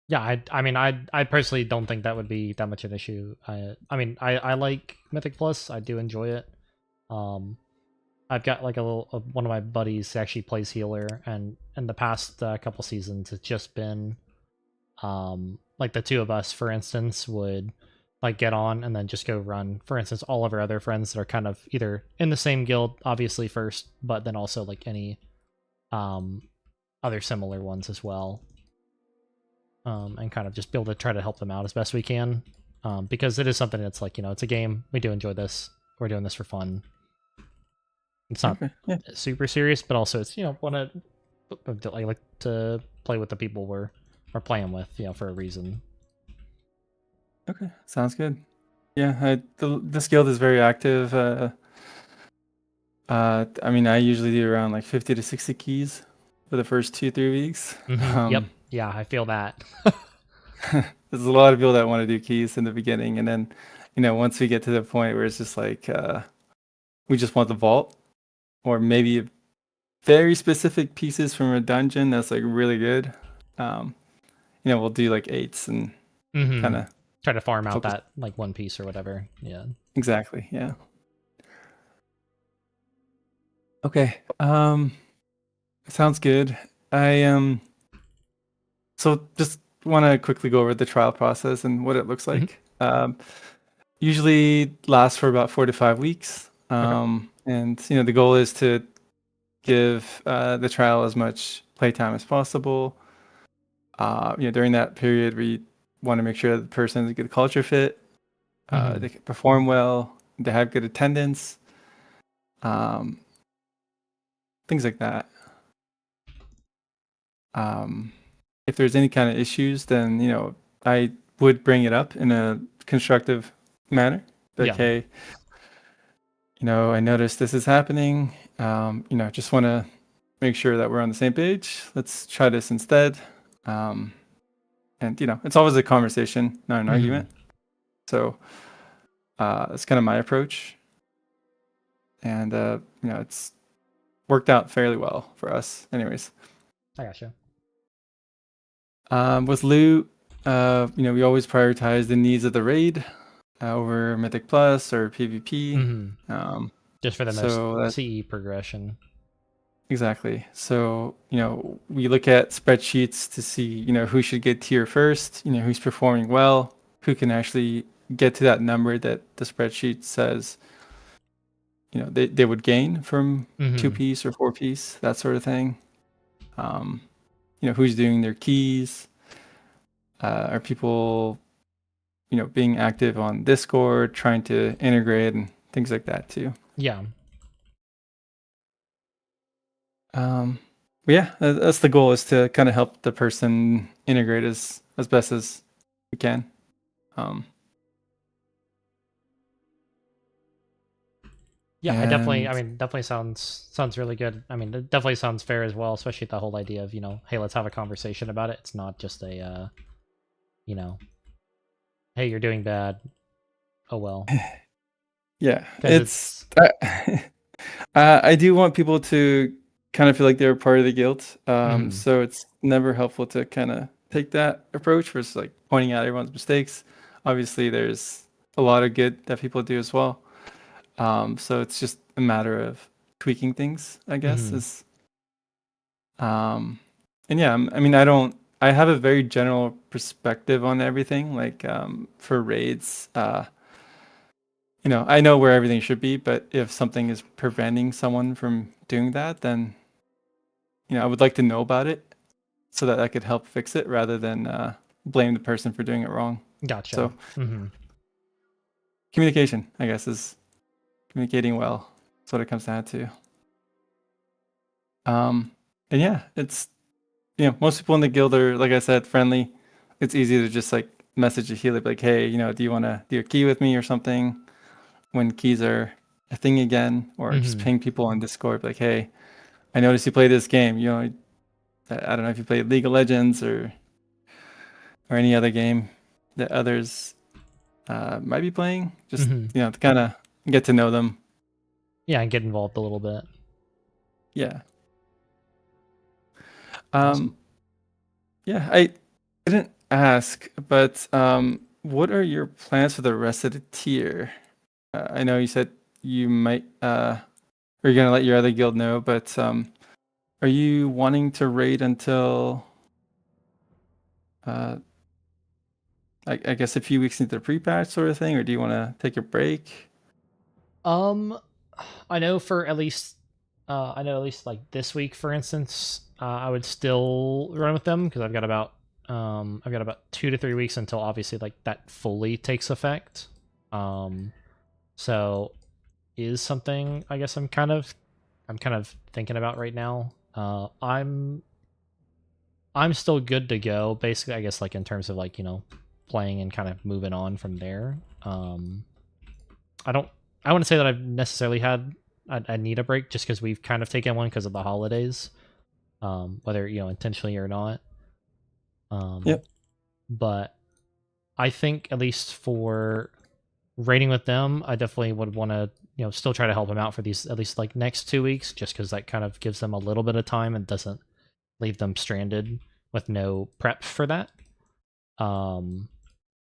Yeah, I mean, I personally don't think that would be that much of an issue. I mean, I like Mythic Plus. I do enjoy it. Um, I've got like one of my buddies who actually plays healer, and in the past couple seasons, it's just been like the two of us, for instance, would like get on and then just go run. For instance, all of our other friends that are kind of either in the same guild, obviously first, but then also like any um other similar ones as well. And kind of just be able to try to help them out as best we can. Because it is something that's like, it's a game. We do enjoy this. We're doing this for fun. It's not Okay, yeah, super serious, but also it's, want to, I like to play with the people we're playing with, for a reason. okay, sounds good. Yeah, this guild is very active. I mean, I usually do around like 50 to 60 keys for the first 2-3 weeks. Yep. Yeah, I feel that. There's a lot of people that want to do keys in the beginning, and then once we get to the point where it's just like we just want the vault, or maybe very specific pieces from a dungeon that's like really good. Um, we'll do like 8s and kind of Try to farm out focus. that like one piece or whatever. Yeah. Exactly. Yeah. Okay. Sounds good. I So just want to quickly go over the trial process and what it looks Hmm. like. Usually lasts for about 4 to 5 weeks. Okay. And the goal is to give the trial as much playtime as possible. During that period, we want to make sure the person is a good culture fit. They can perform well. They have good attendance. Um, things like that. Um, if there's any kind of issues, then I would bring it up in a constructive manner. Like, Yeah. hey, I noticed this is happening. Just want to make sure that we're on the same page. Let's try this instead. And it's always a conversation, not an Hmm. argument. So that's kind of my approach, and it's worked out fairly well for us, anyways. I gotcha. With loot, we always prioritize the needs of the raid over Mythic Plus or PvP. Hmm. Um, Just for the most so that CE progression. exactly. So we look at spreadsheets to see who should get tier first. Who's performing well, who can actually get to that number that the spreadsheet says they would gain from two Hmm. piece or 4 piece, that sort of thing. Who's doing their keys? Are people being active on Discord, trying to integrate and things like that too. Yeah. But yeah, that's the goal, is to kind of help the person integrate as best as we can. Yeah, And I mean, definitely sounds really good. I mean, it definitely sounds fair as well, especially the whole idea of, hey, let's have a conversation about it. It's not just a, you know, hey, you're doing bad. Oh well, yeah, because it's I do want people to kind of feel like they're part of the guild. mhm, So it's never helpful to kind of take that approach versus like pointing out everyone's mistakes. Obviously, there's a lot of good that people do as well. So it's just a matter of tweaking things, I guess. mhm, Is and yeah, I mean, I have a very general perspective on everything. Like for raids, I know where everything should be, but if something is preventing someone from doing that, then I would like to know about it so that I could help fix it rather than blame the person for doing it wrong. gotcha. So Hmm. communication, I guess, is communicating well. That's what it comes down to. Um, and yeah, it's most people in the guild are, like I said, friendly. It's easy to just like message a healer like, hey, do you want to do a key with me or something when keys are a thing again, or just Hmm. ping people on Discord like, hey, I noticed you play this game. I don't know if you play League of Legends or any other game that others might be playing. Just Hmm. to kind of get to know them. Yeah, and get involved a little bit. Yeah. Awesome. Um, yeah. I didn't ask, but what are your plans for the rest of the tier? I know you said you might or you're gonna let your other guild know, but are you wanting to raid until uh, I guess a few weeks into the pre-patch sort of thing, or do you want to take a break? Um, I know for at least, I know at least like this week, for instance, I would still run with them because I've got about 2 to 3 weeks until obviously like that fully takes effect. Um, so is something I guess I'm kind of thinking about right now. I'm still good to go, basically, I guess, like in terms of like, playing and kind of moving on from there. I don't I wouldn't say that I've necessarily had I need a break just because we've kind of taken one because of the holidays, whether intentionally or not. Um, Yep. but I think at least for raiding with them, I definitely would want to still try to help them out for these at least like next 2 weeks, just because that kind of gives them a little bit of time and doesn't leave them stranded with no prep for that. Um,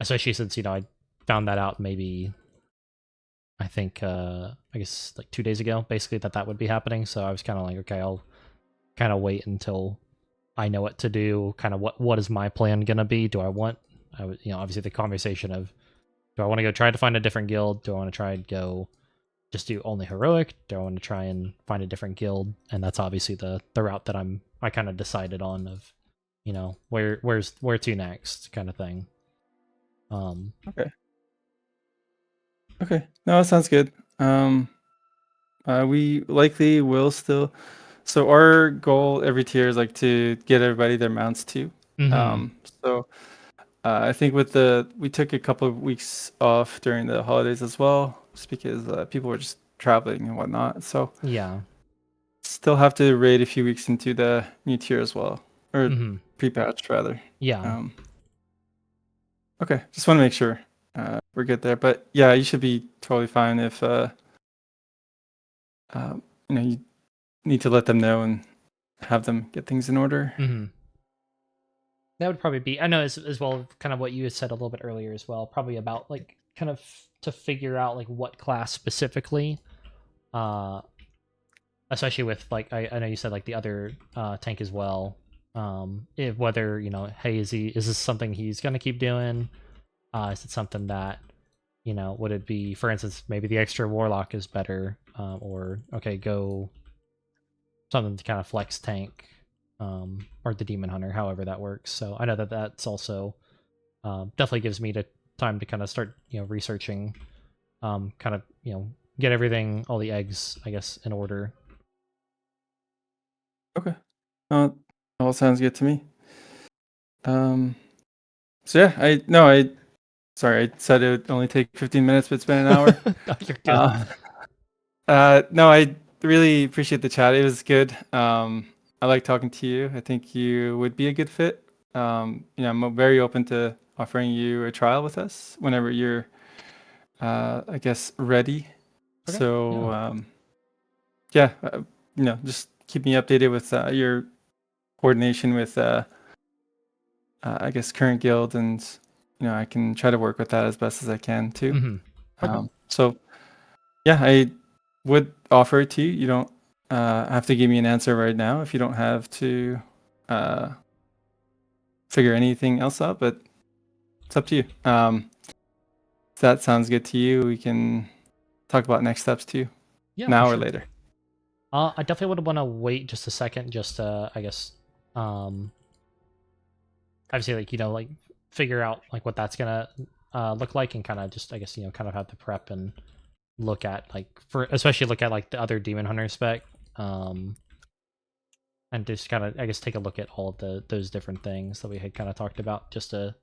Especially since I found that out maybe I think I guess like 2 days ago, basically that would be happening. So I was kind of like, okay, I'll kind of wait until I know what to do. Kind of what is my plan gonna be? Do I want I would obviously the conversation of do I want to go try to find a different guild? Do I want to try and go just do only heroic? Do I want to try and find a different guild? And that's obviously the route that I kind of decided on of where to next kind of thing. Um, Okay. Okay. No, that sounds good. Um, we likely will still. So our goal every tier is like to get everybody their mounts too. mhm. So I think we took a couple of weeks off during the holidays as well, just because people were just traveling and whatnot. So Yeah. still have to raid a few weeks into the new tier as well, or Mhm. pre-patch rather. Yeah. Um, okay, just want to make sure we're good there. But yeah, you should be totally fine if you need to let them know and have them get things in order. Mhm. That would probably be I know as well kind of what you had said a little bit earlier as well, probably about like kind of to figure out like what class specifically, uh especially with like I know you said like the other tank as well. If whether, hey, is this something he's gonna keep doing? Is it something that, would it be, for instance, maybe the extra warlock is better, or okay, go something to kind of flex tank, or the demon hunter, however that works. So I know that that's also definitely gives me time to kind of start researching, kind of get everything, all the eggs, I guess, in order. Okay. All sounds good to me. So yeah, I sorry, I said it would only take 15 minutes, but it's been an hour. No, you're good. No, I really appreciate the chat. It was good. I like talking to you. I think you would be a good fit. I'm very open to offering you a trial with us whenever you're, I guess, ready. Okay, So, yeah. just keep me updated with your coordination with, I guess, current guild, and I can try to work with that as best as I can too. Okay. So yeah, I would offer it to you. You don't have to give me an answer right now if you don't have to figure anything else out, but it's up to you. If that sounds good to you, we can talk about next steps too, Yeah, now for or sure. later. I definitely would want to wait just a second, just to, I guess, obviously, like figure out like what that's gonna look like, and kind of just, I guess, kind of have to prep and look at especially look at like the other Demon Hunter spec, and just kind of, I guess, take a look at all of those different things that we had kind of talked about, just to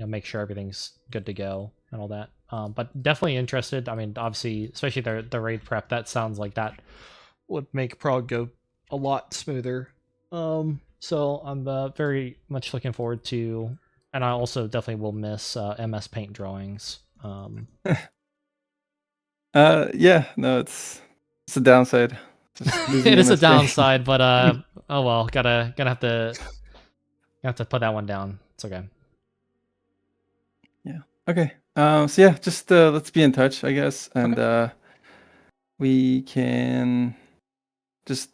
make sure everything's good to go and all that. But definitely interested. I mean, obviously, especially the raid prep, that sounds like that would make Prague go a lot smoother. So I'm very much looking forward to, and I also definitely will miss MS Paint drawings. Yeah, no, it's a downside. Just losing It is a MS Paint. downside, but oh well, gonna have to put that one down. It's okay. Yeah. Okay. So yeah, just let's be in touch, I guess, and we can just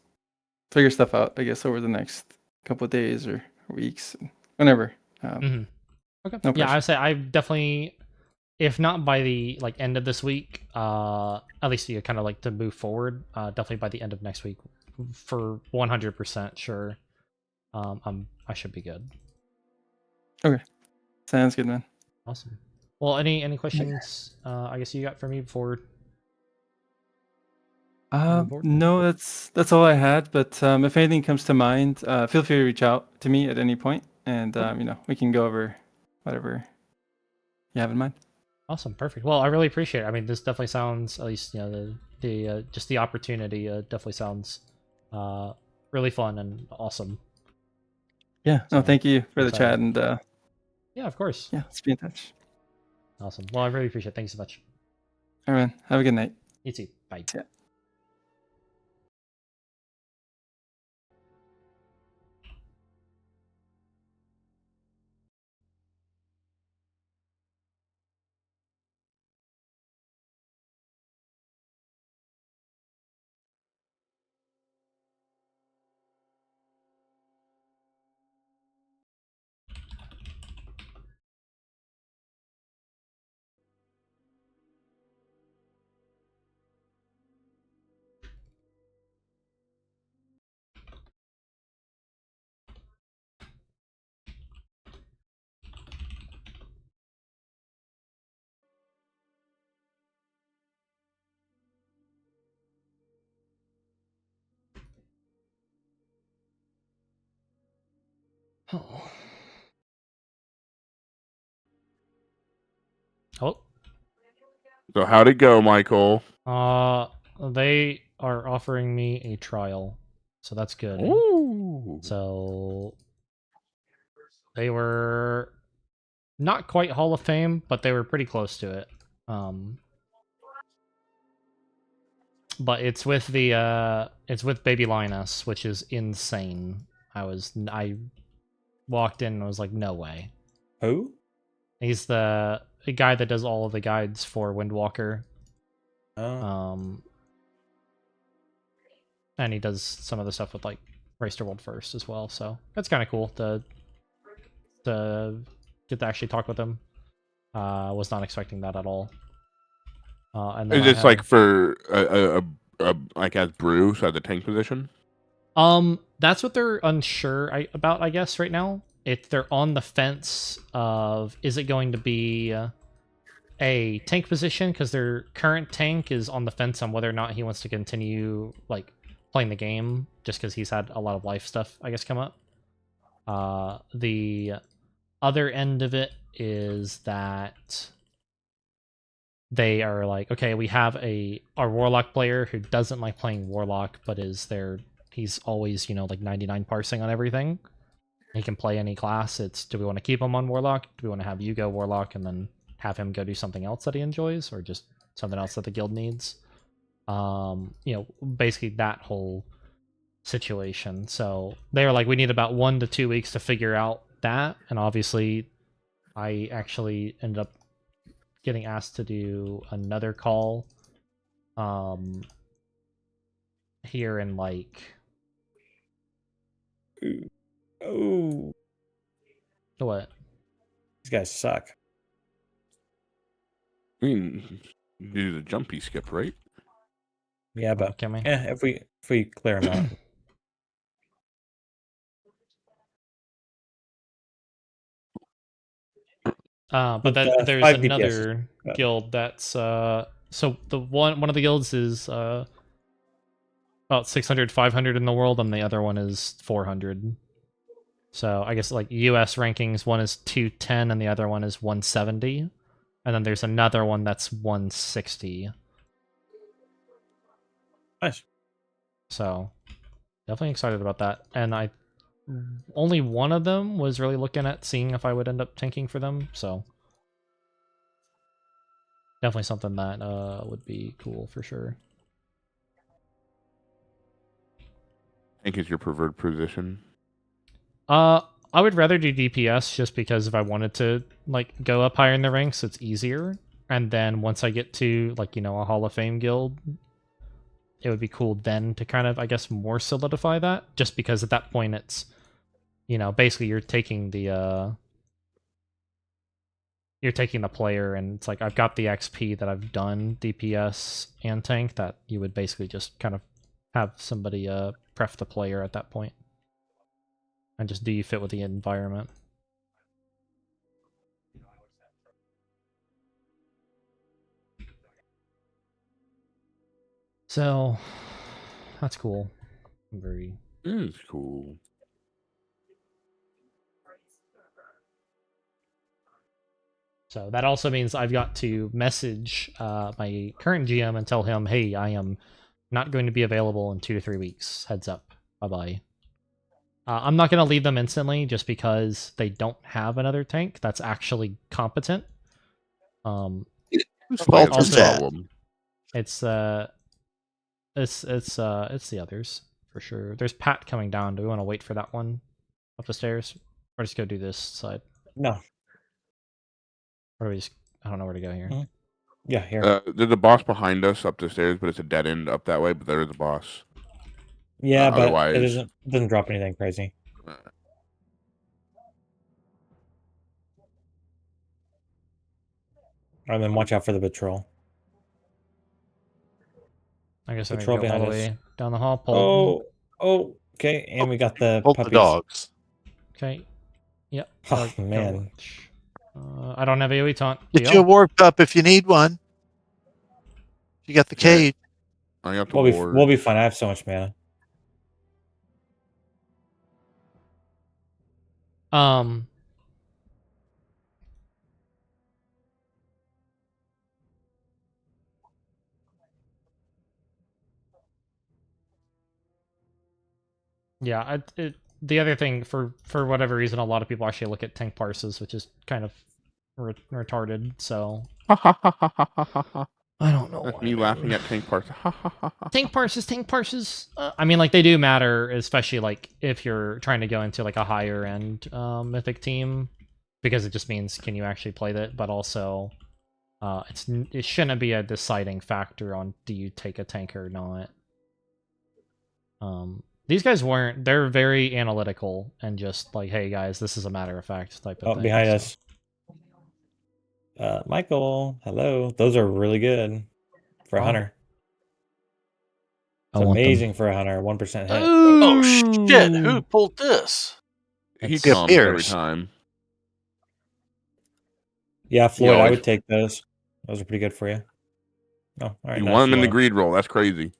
figure stuff out, I guess, over the next couple of days or weeks, whenever. Okay. No Yeah, I pressure. would say I definitely, if not by the end of this week, at least you kind of like to move forward. Definitely by the end of next week, for 100% sure. I should be good. Okay. Sounds good, man. Awesome. Well, any questions? I guess you got for me before. moving forward? No, that's all I had. But if anything comes to mind, feel free to reach out to me at any point, and Okay. we can go over whatever you have in mind. Awesome. Perfect. Well, I really appreciate it. I mean, this definitely sounds, at least the just the opportunity definitely sounds really fun and awesome. Yeah. No, So thank you for I'm the excited. chat, and Yeah, of course. yeah, let's be in touch. Awesome. Well, I really appreciate it. Thank you so much. All right, man. Have a good night. You too. Bye. See ya. Oh. Oh. So how'd it go, Michael? They are offering me a trial, so that's good. Ooh. So they were not quite Hall of Fame, but they were pretty close to it. But it's with Baby Linus, which is insane. I walked in and was like, no way. Who? He's the guy that does all of the guides for Windwalker. Oh. And he does some of the stuff with like Race to World First as well. So that's kind of cool to get to actually talk with him. Was not expecting that at all. And then Is this like for a like as Bruce at the tank position? that's what they're unsure about, I guess, right now. they're on the fence of, is it going to be a tank position, because their current tank is on the fence on whether or not he wants to continue like playing the game, just because he's had a lot of life stuff, I guess, come up. The other end of it is that they are like, okay, we have our warlock player who doesn't like playing warlock, but he's always, like 99 parsing on everything. He can play any class. Do we want to keep him on warlock? Do we want to have you go warlock and then have him go do something else that he enjoys, or just something else that the guild needs? Basically that whole situation. So they were like, we need about 1 to 2 weeks to figure out that, and obviously I actually ended up getting asked to do another call here in like Oh, what? these guys suck. I mean, you do the jumpy skip, right? Yeah, but Can we? if we clear them out. But With, there's 5 DPS. another Yeah. guild that's so the one of the guilds is about 600, 500 in the world, and the other one is 400. So I guess like US rankings, one is 210 and the other one is 170. And then there's another one that's 160. Nice. So definitely excited about that. And only one of them was really looking at seeing if I would end up tanking for them, so definitely something that would be cool for sure. Tank is your preferred position. I would rather do DPS just because if I wanted to like go up higher in the ranks, it's easier. And then once I get to like, a Hall of Fame guild, it would be cool then to kind of, I guess, more solidify that, just because at that point it's, basically you're taking the player, and it's like I've got the XP that I've done DPS and tank, that you would basically just kind of have somebody pref the player at that point. And just, do you fit with the environment? So that's cool. I'm very It's cool. So that also means I've got to message my current GM and tell him, hey, I am not going to be available in 2 to 3 weeks. Heads up. Bye-bye. I'm not going to leave them instantly just because they don't have another tank that's actually competent. Whose fault fault is that? problem? It's the others for sure. There's Pat coming down. Do we want to wait for that one up the stairs, or just go do this side? No. Or do we just? I don't know where to go here. Mhm. Yeah, here. There's a boss behind us up the stairs, but it's a dead end up that way. But there is a boss. Yeah, but otherwise- it doesn't drop anything crazy. And then watch out for the patrol. I guess I Patrol go all behind the us. way down the hall. Pull. Oh, okay. And we got the Hold the puppies. dogs. Okay. Yep. Oh, I'll go man. watch. I don't have AoE taunt. Get Deal. you a ward cup if you need one. You got the Yeah. cage. I got the We'll ward. be fine. I have so much mana. Yeah. The other thing, for whatever reason, a lot of people actually look at tank parses, which is kind of retarded. So I don't know. That's why, me man. laughing at tank parts. Tank parses. I mean, like, they do matter, especially like if you're trying to go into like a higher end mythic team, because it just means can you actually play that, but also it shouldn't be a deciding factor on do you take a tank or not. These guys weren't. They're very analytical and just like, hey guys, this is a matter of fact type of Oh, thing. behind so. us. Michael, hello. Those are really good for a Oh. hunter. I It's want them. amazing for a hunter. 1% hit. Oh shit! Who pulled this? He It's- comes every beers. time. Yeah, Floyd, I always- would take those. Those are pretty good for you. Oh, all right. You nice, want him in the Floyd. greed roll. That's crazy.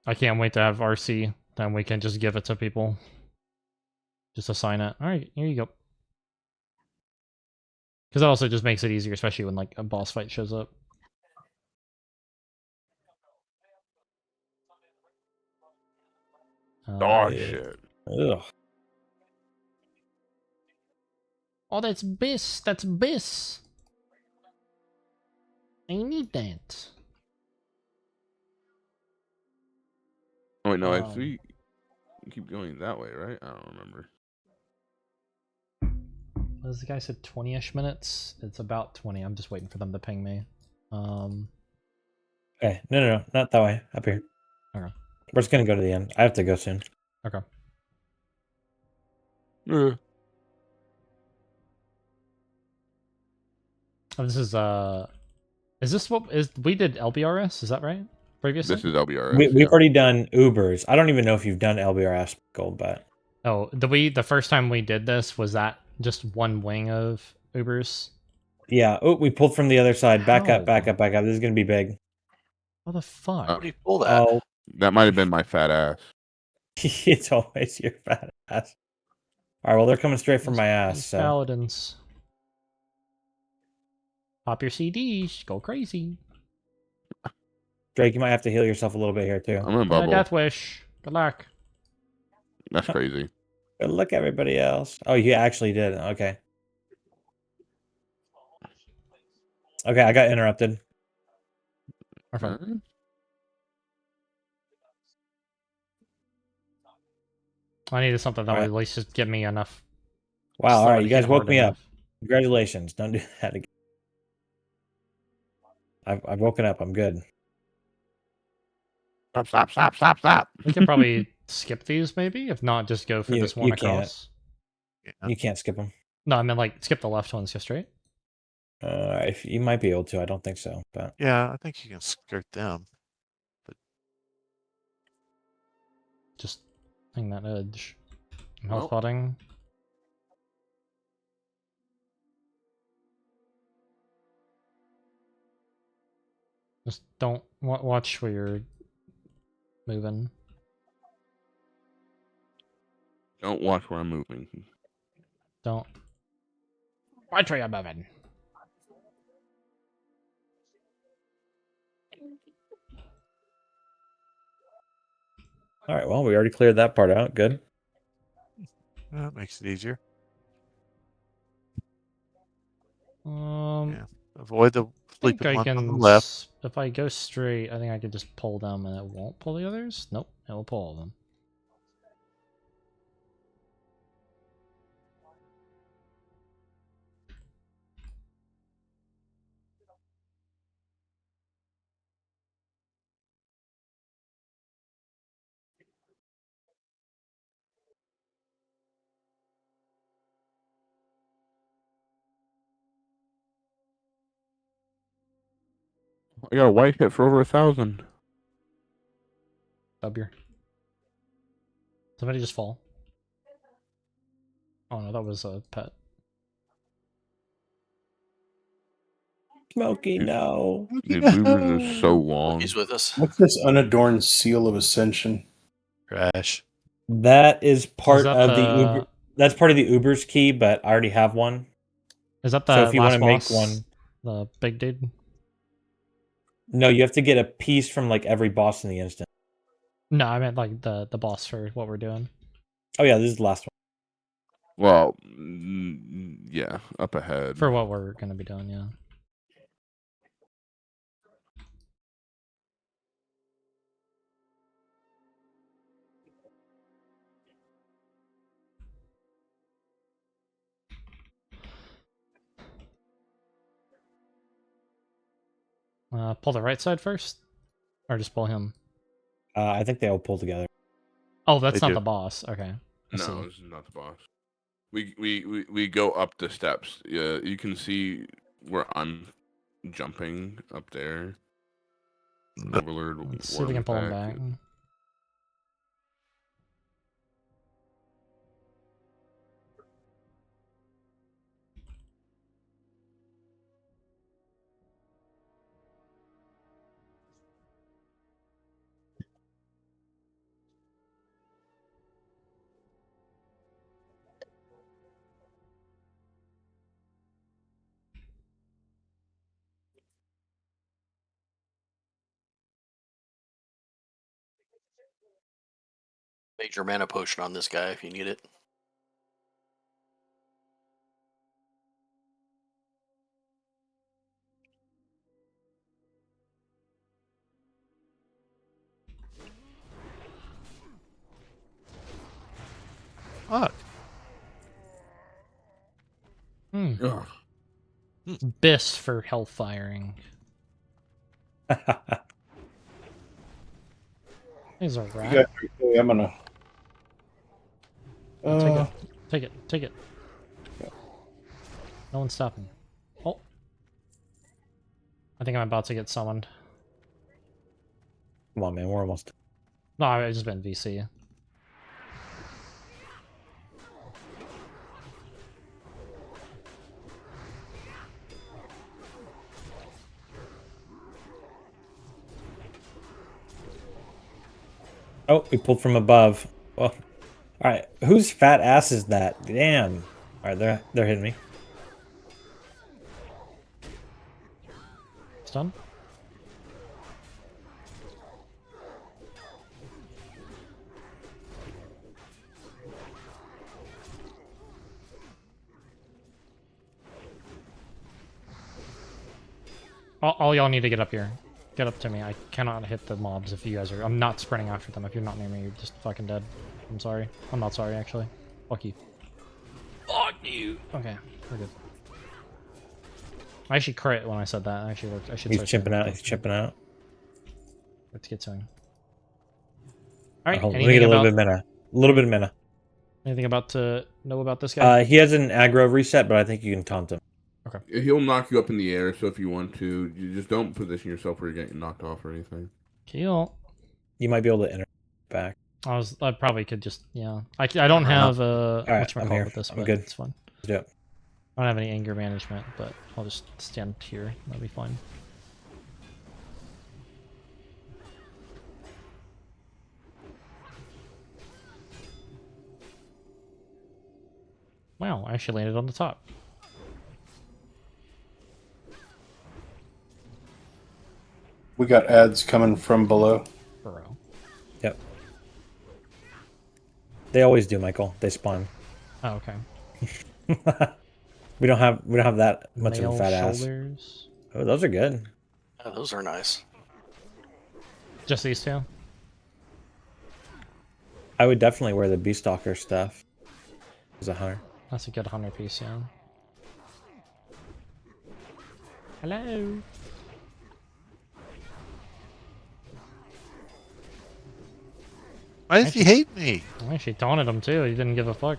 I can't wait to have RC. Then we can just give it to people. Just assign it. All right, here you go. Because that also just makes it easier, especially when like a boss fight shows up. Dog yeah. shit. Ugh. Oh, that's Biss. That's Biss. I need that. Oh wait, no, I Um, see. You keep going that way, right? I don't remember. As the guy said, 20-ish minutes. It's about 20. I'm just waiting for them to ping me. Okay. No, not that way. Up here. Okay. We're just gonna go to the end. I have to go soon. Okay. Yeah. Oh, this is this what is we did LBRS? Is that right? Previously. This is LBRS. We've yeah. already done Ubers. I don't even know if you've done LBRS Gold, but Oh, the first time we did this was that just one wing of Ubers. yeah. Oh, we pulled from the other side. Back How? up, back up, back up. This is gonna be big. What the fuck? Oh. How do you pull that? Oh, That might have been my fat ass. it's always your fat ass. All right. Well, they're coming straight from These- my ass. these So Paladins. Pop your CDs. Go crazy. Drake, you might have to heal yourself a little bit here too. I'm in Yeah, bubble. Death Wish. Good luck. That's crazy. Good luck, everybody else. Oh, you actually did. Okay. Okay, I got interrupted. Okay. Huh? I needed something that would Alright. at least just give me enough. Wow. All slow right, to you guys hit woke hard me up. enough. Congratulations. Don't do that again. I've woken up. I'm good. Stop. We can probably skip these, maybe. If not, just go for You- this one you can't. across. Yeah. You can't skip them. No, I mean like skip the left ones, go straight. If you might be able to, I don't think so. But Yeah, I think you can skirt them. Just hang that edge. I'm Well. health potting. Just don't watch where you're moving. Don't watch where I'm moving. Don't. Watch where you're moving. all right, well, we already cleared that part out. Good. That makes it easier. Yeah. Avoid the I think sleeping I one on can. the left. If I go straight, I think I can just pull them, and it won't pull the others. Nope, it will pull all of them. I got a white hit for over 1,000. W. Somebody just fall. Oh no, that was a pet. Smokey, no. Dude, Boomers is so long. He's with us. What's this unadorned seal of ascension? Crash. That is part that of the the- Uber. That's part of the Uber's key, but I already have one. Is that the So if you last wanna make boss? one- The big dude? No, you have to get a piece from like every boss in the instant. No, I meant like the boss for what we're doing. Oh yeah, this is the last one. Well, yeah, up ahead. For what we're gonna be doing, yeah. Pull the right side first? Or just pull him? I think they all pull together. Oh, that's They not do. the boss. Okay. I No, see. this is not the boss. We go up the steps. Yeah, you can see where I'm jumping up there. Overlord. Let's see if we can pull him back. Major mana potion on this guy if you need it. Fuck. Ugh. Bist for hellfiring. He's a You rat. got your I'm gonna. Take it. Take it. Take it. No one's stopping. Oh. I think I'm about to get summoned. Come on, man. We're almost. No, I just been VC. Oh, we pulled from above. Well, all right. Whose fat ass is that? Damn. All right, they're hitting me. Stun? All y'all need to get up here. Get up to me. I cannot hit the mobs if you guys are... I'm not sprinting after them. If you're not near me, you're just fucking dead. I'm sorry. I'm not sorry, actually. Fuck you. Fuck you! Okay, we're good. I actually crit when I said that. I actually worked. I should He's start chipping saying out. that. He's chipping out. Let's get to him. Alright, Hold on, let me anything get a little about, bit of mana. A little bit of mana. anything about to know about this guy? He has an aggro reset, but I think you can taunt him. He'll knock you up in the air, so if you want to, you just don't position yourself where you're getting knocked off or anything. Kill. You might be able to enter back. I probably could just, yeah. I don't have Alright, I'm here. with this, I'm but good. it's fun. Let's do it. I don't have any anger management, but I'll just stand here. That'll be fine. Wow, I actually landed on the top. We got ads coming from below. Burrow. Yep. They always do, Michael. They spawn. Oh, okay. we don't have that much of Male a fat ass. shoulders. Oh, those are good. Yeah, those are nice. Just these two? I would definitely wear the Beastalker stuff as a hunter. That's a good hunter piece, yeah. Hello. Why does he hate me? I actually taunted him too. He didn't give a fuck.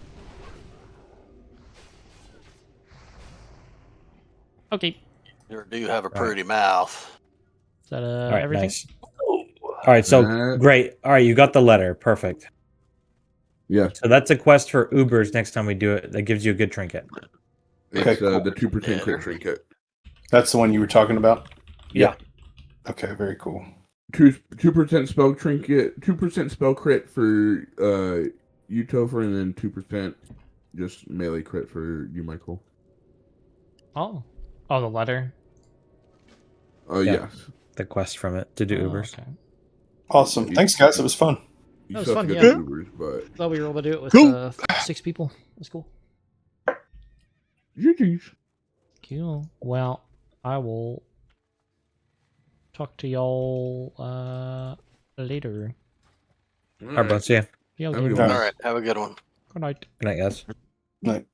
Okay. You do have a pretty mouth. Is that All right, everything? nice. All right, so great. All right, you got the letter. Perfect. Yeah, So that's a quest for Ubers next time we do it. That gives you a good trinket. it's Okay, cool. the 2% crit trinket. That's the one you were talking about? Yeah. Okay, very cool. 2% spell trinket, 2% spell crit for you, Topher, and then 2% just melee crit for you, Michael. Oh. Oh, the letter. Oh, Yeah. yes. The quest from it to do Oh, Ubers. okay. Awesome. Thanks, guys. It was fun. You That was still have fun, to get yeah. the Ubers, but Thought we were able to do it with Cool. 6 people. That's cool. GG's. Cool. Well, I will talk to y'all later. All right, bro. See ya. Yeah, Have a good later. one. All right, have a good one. Good night. Good night, guys. Night.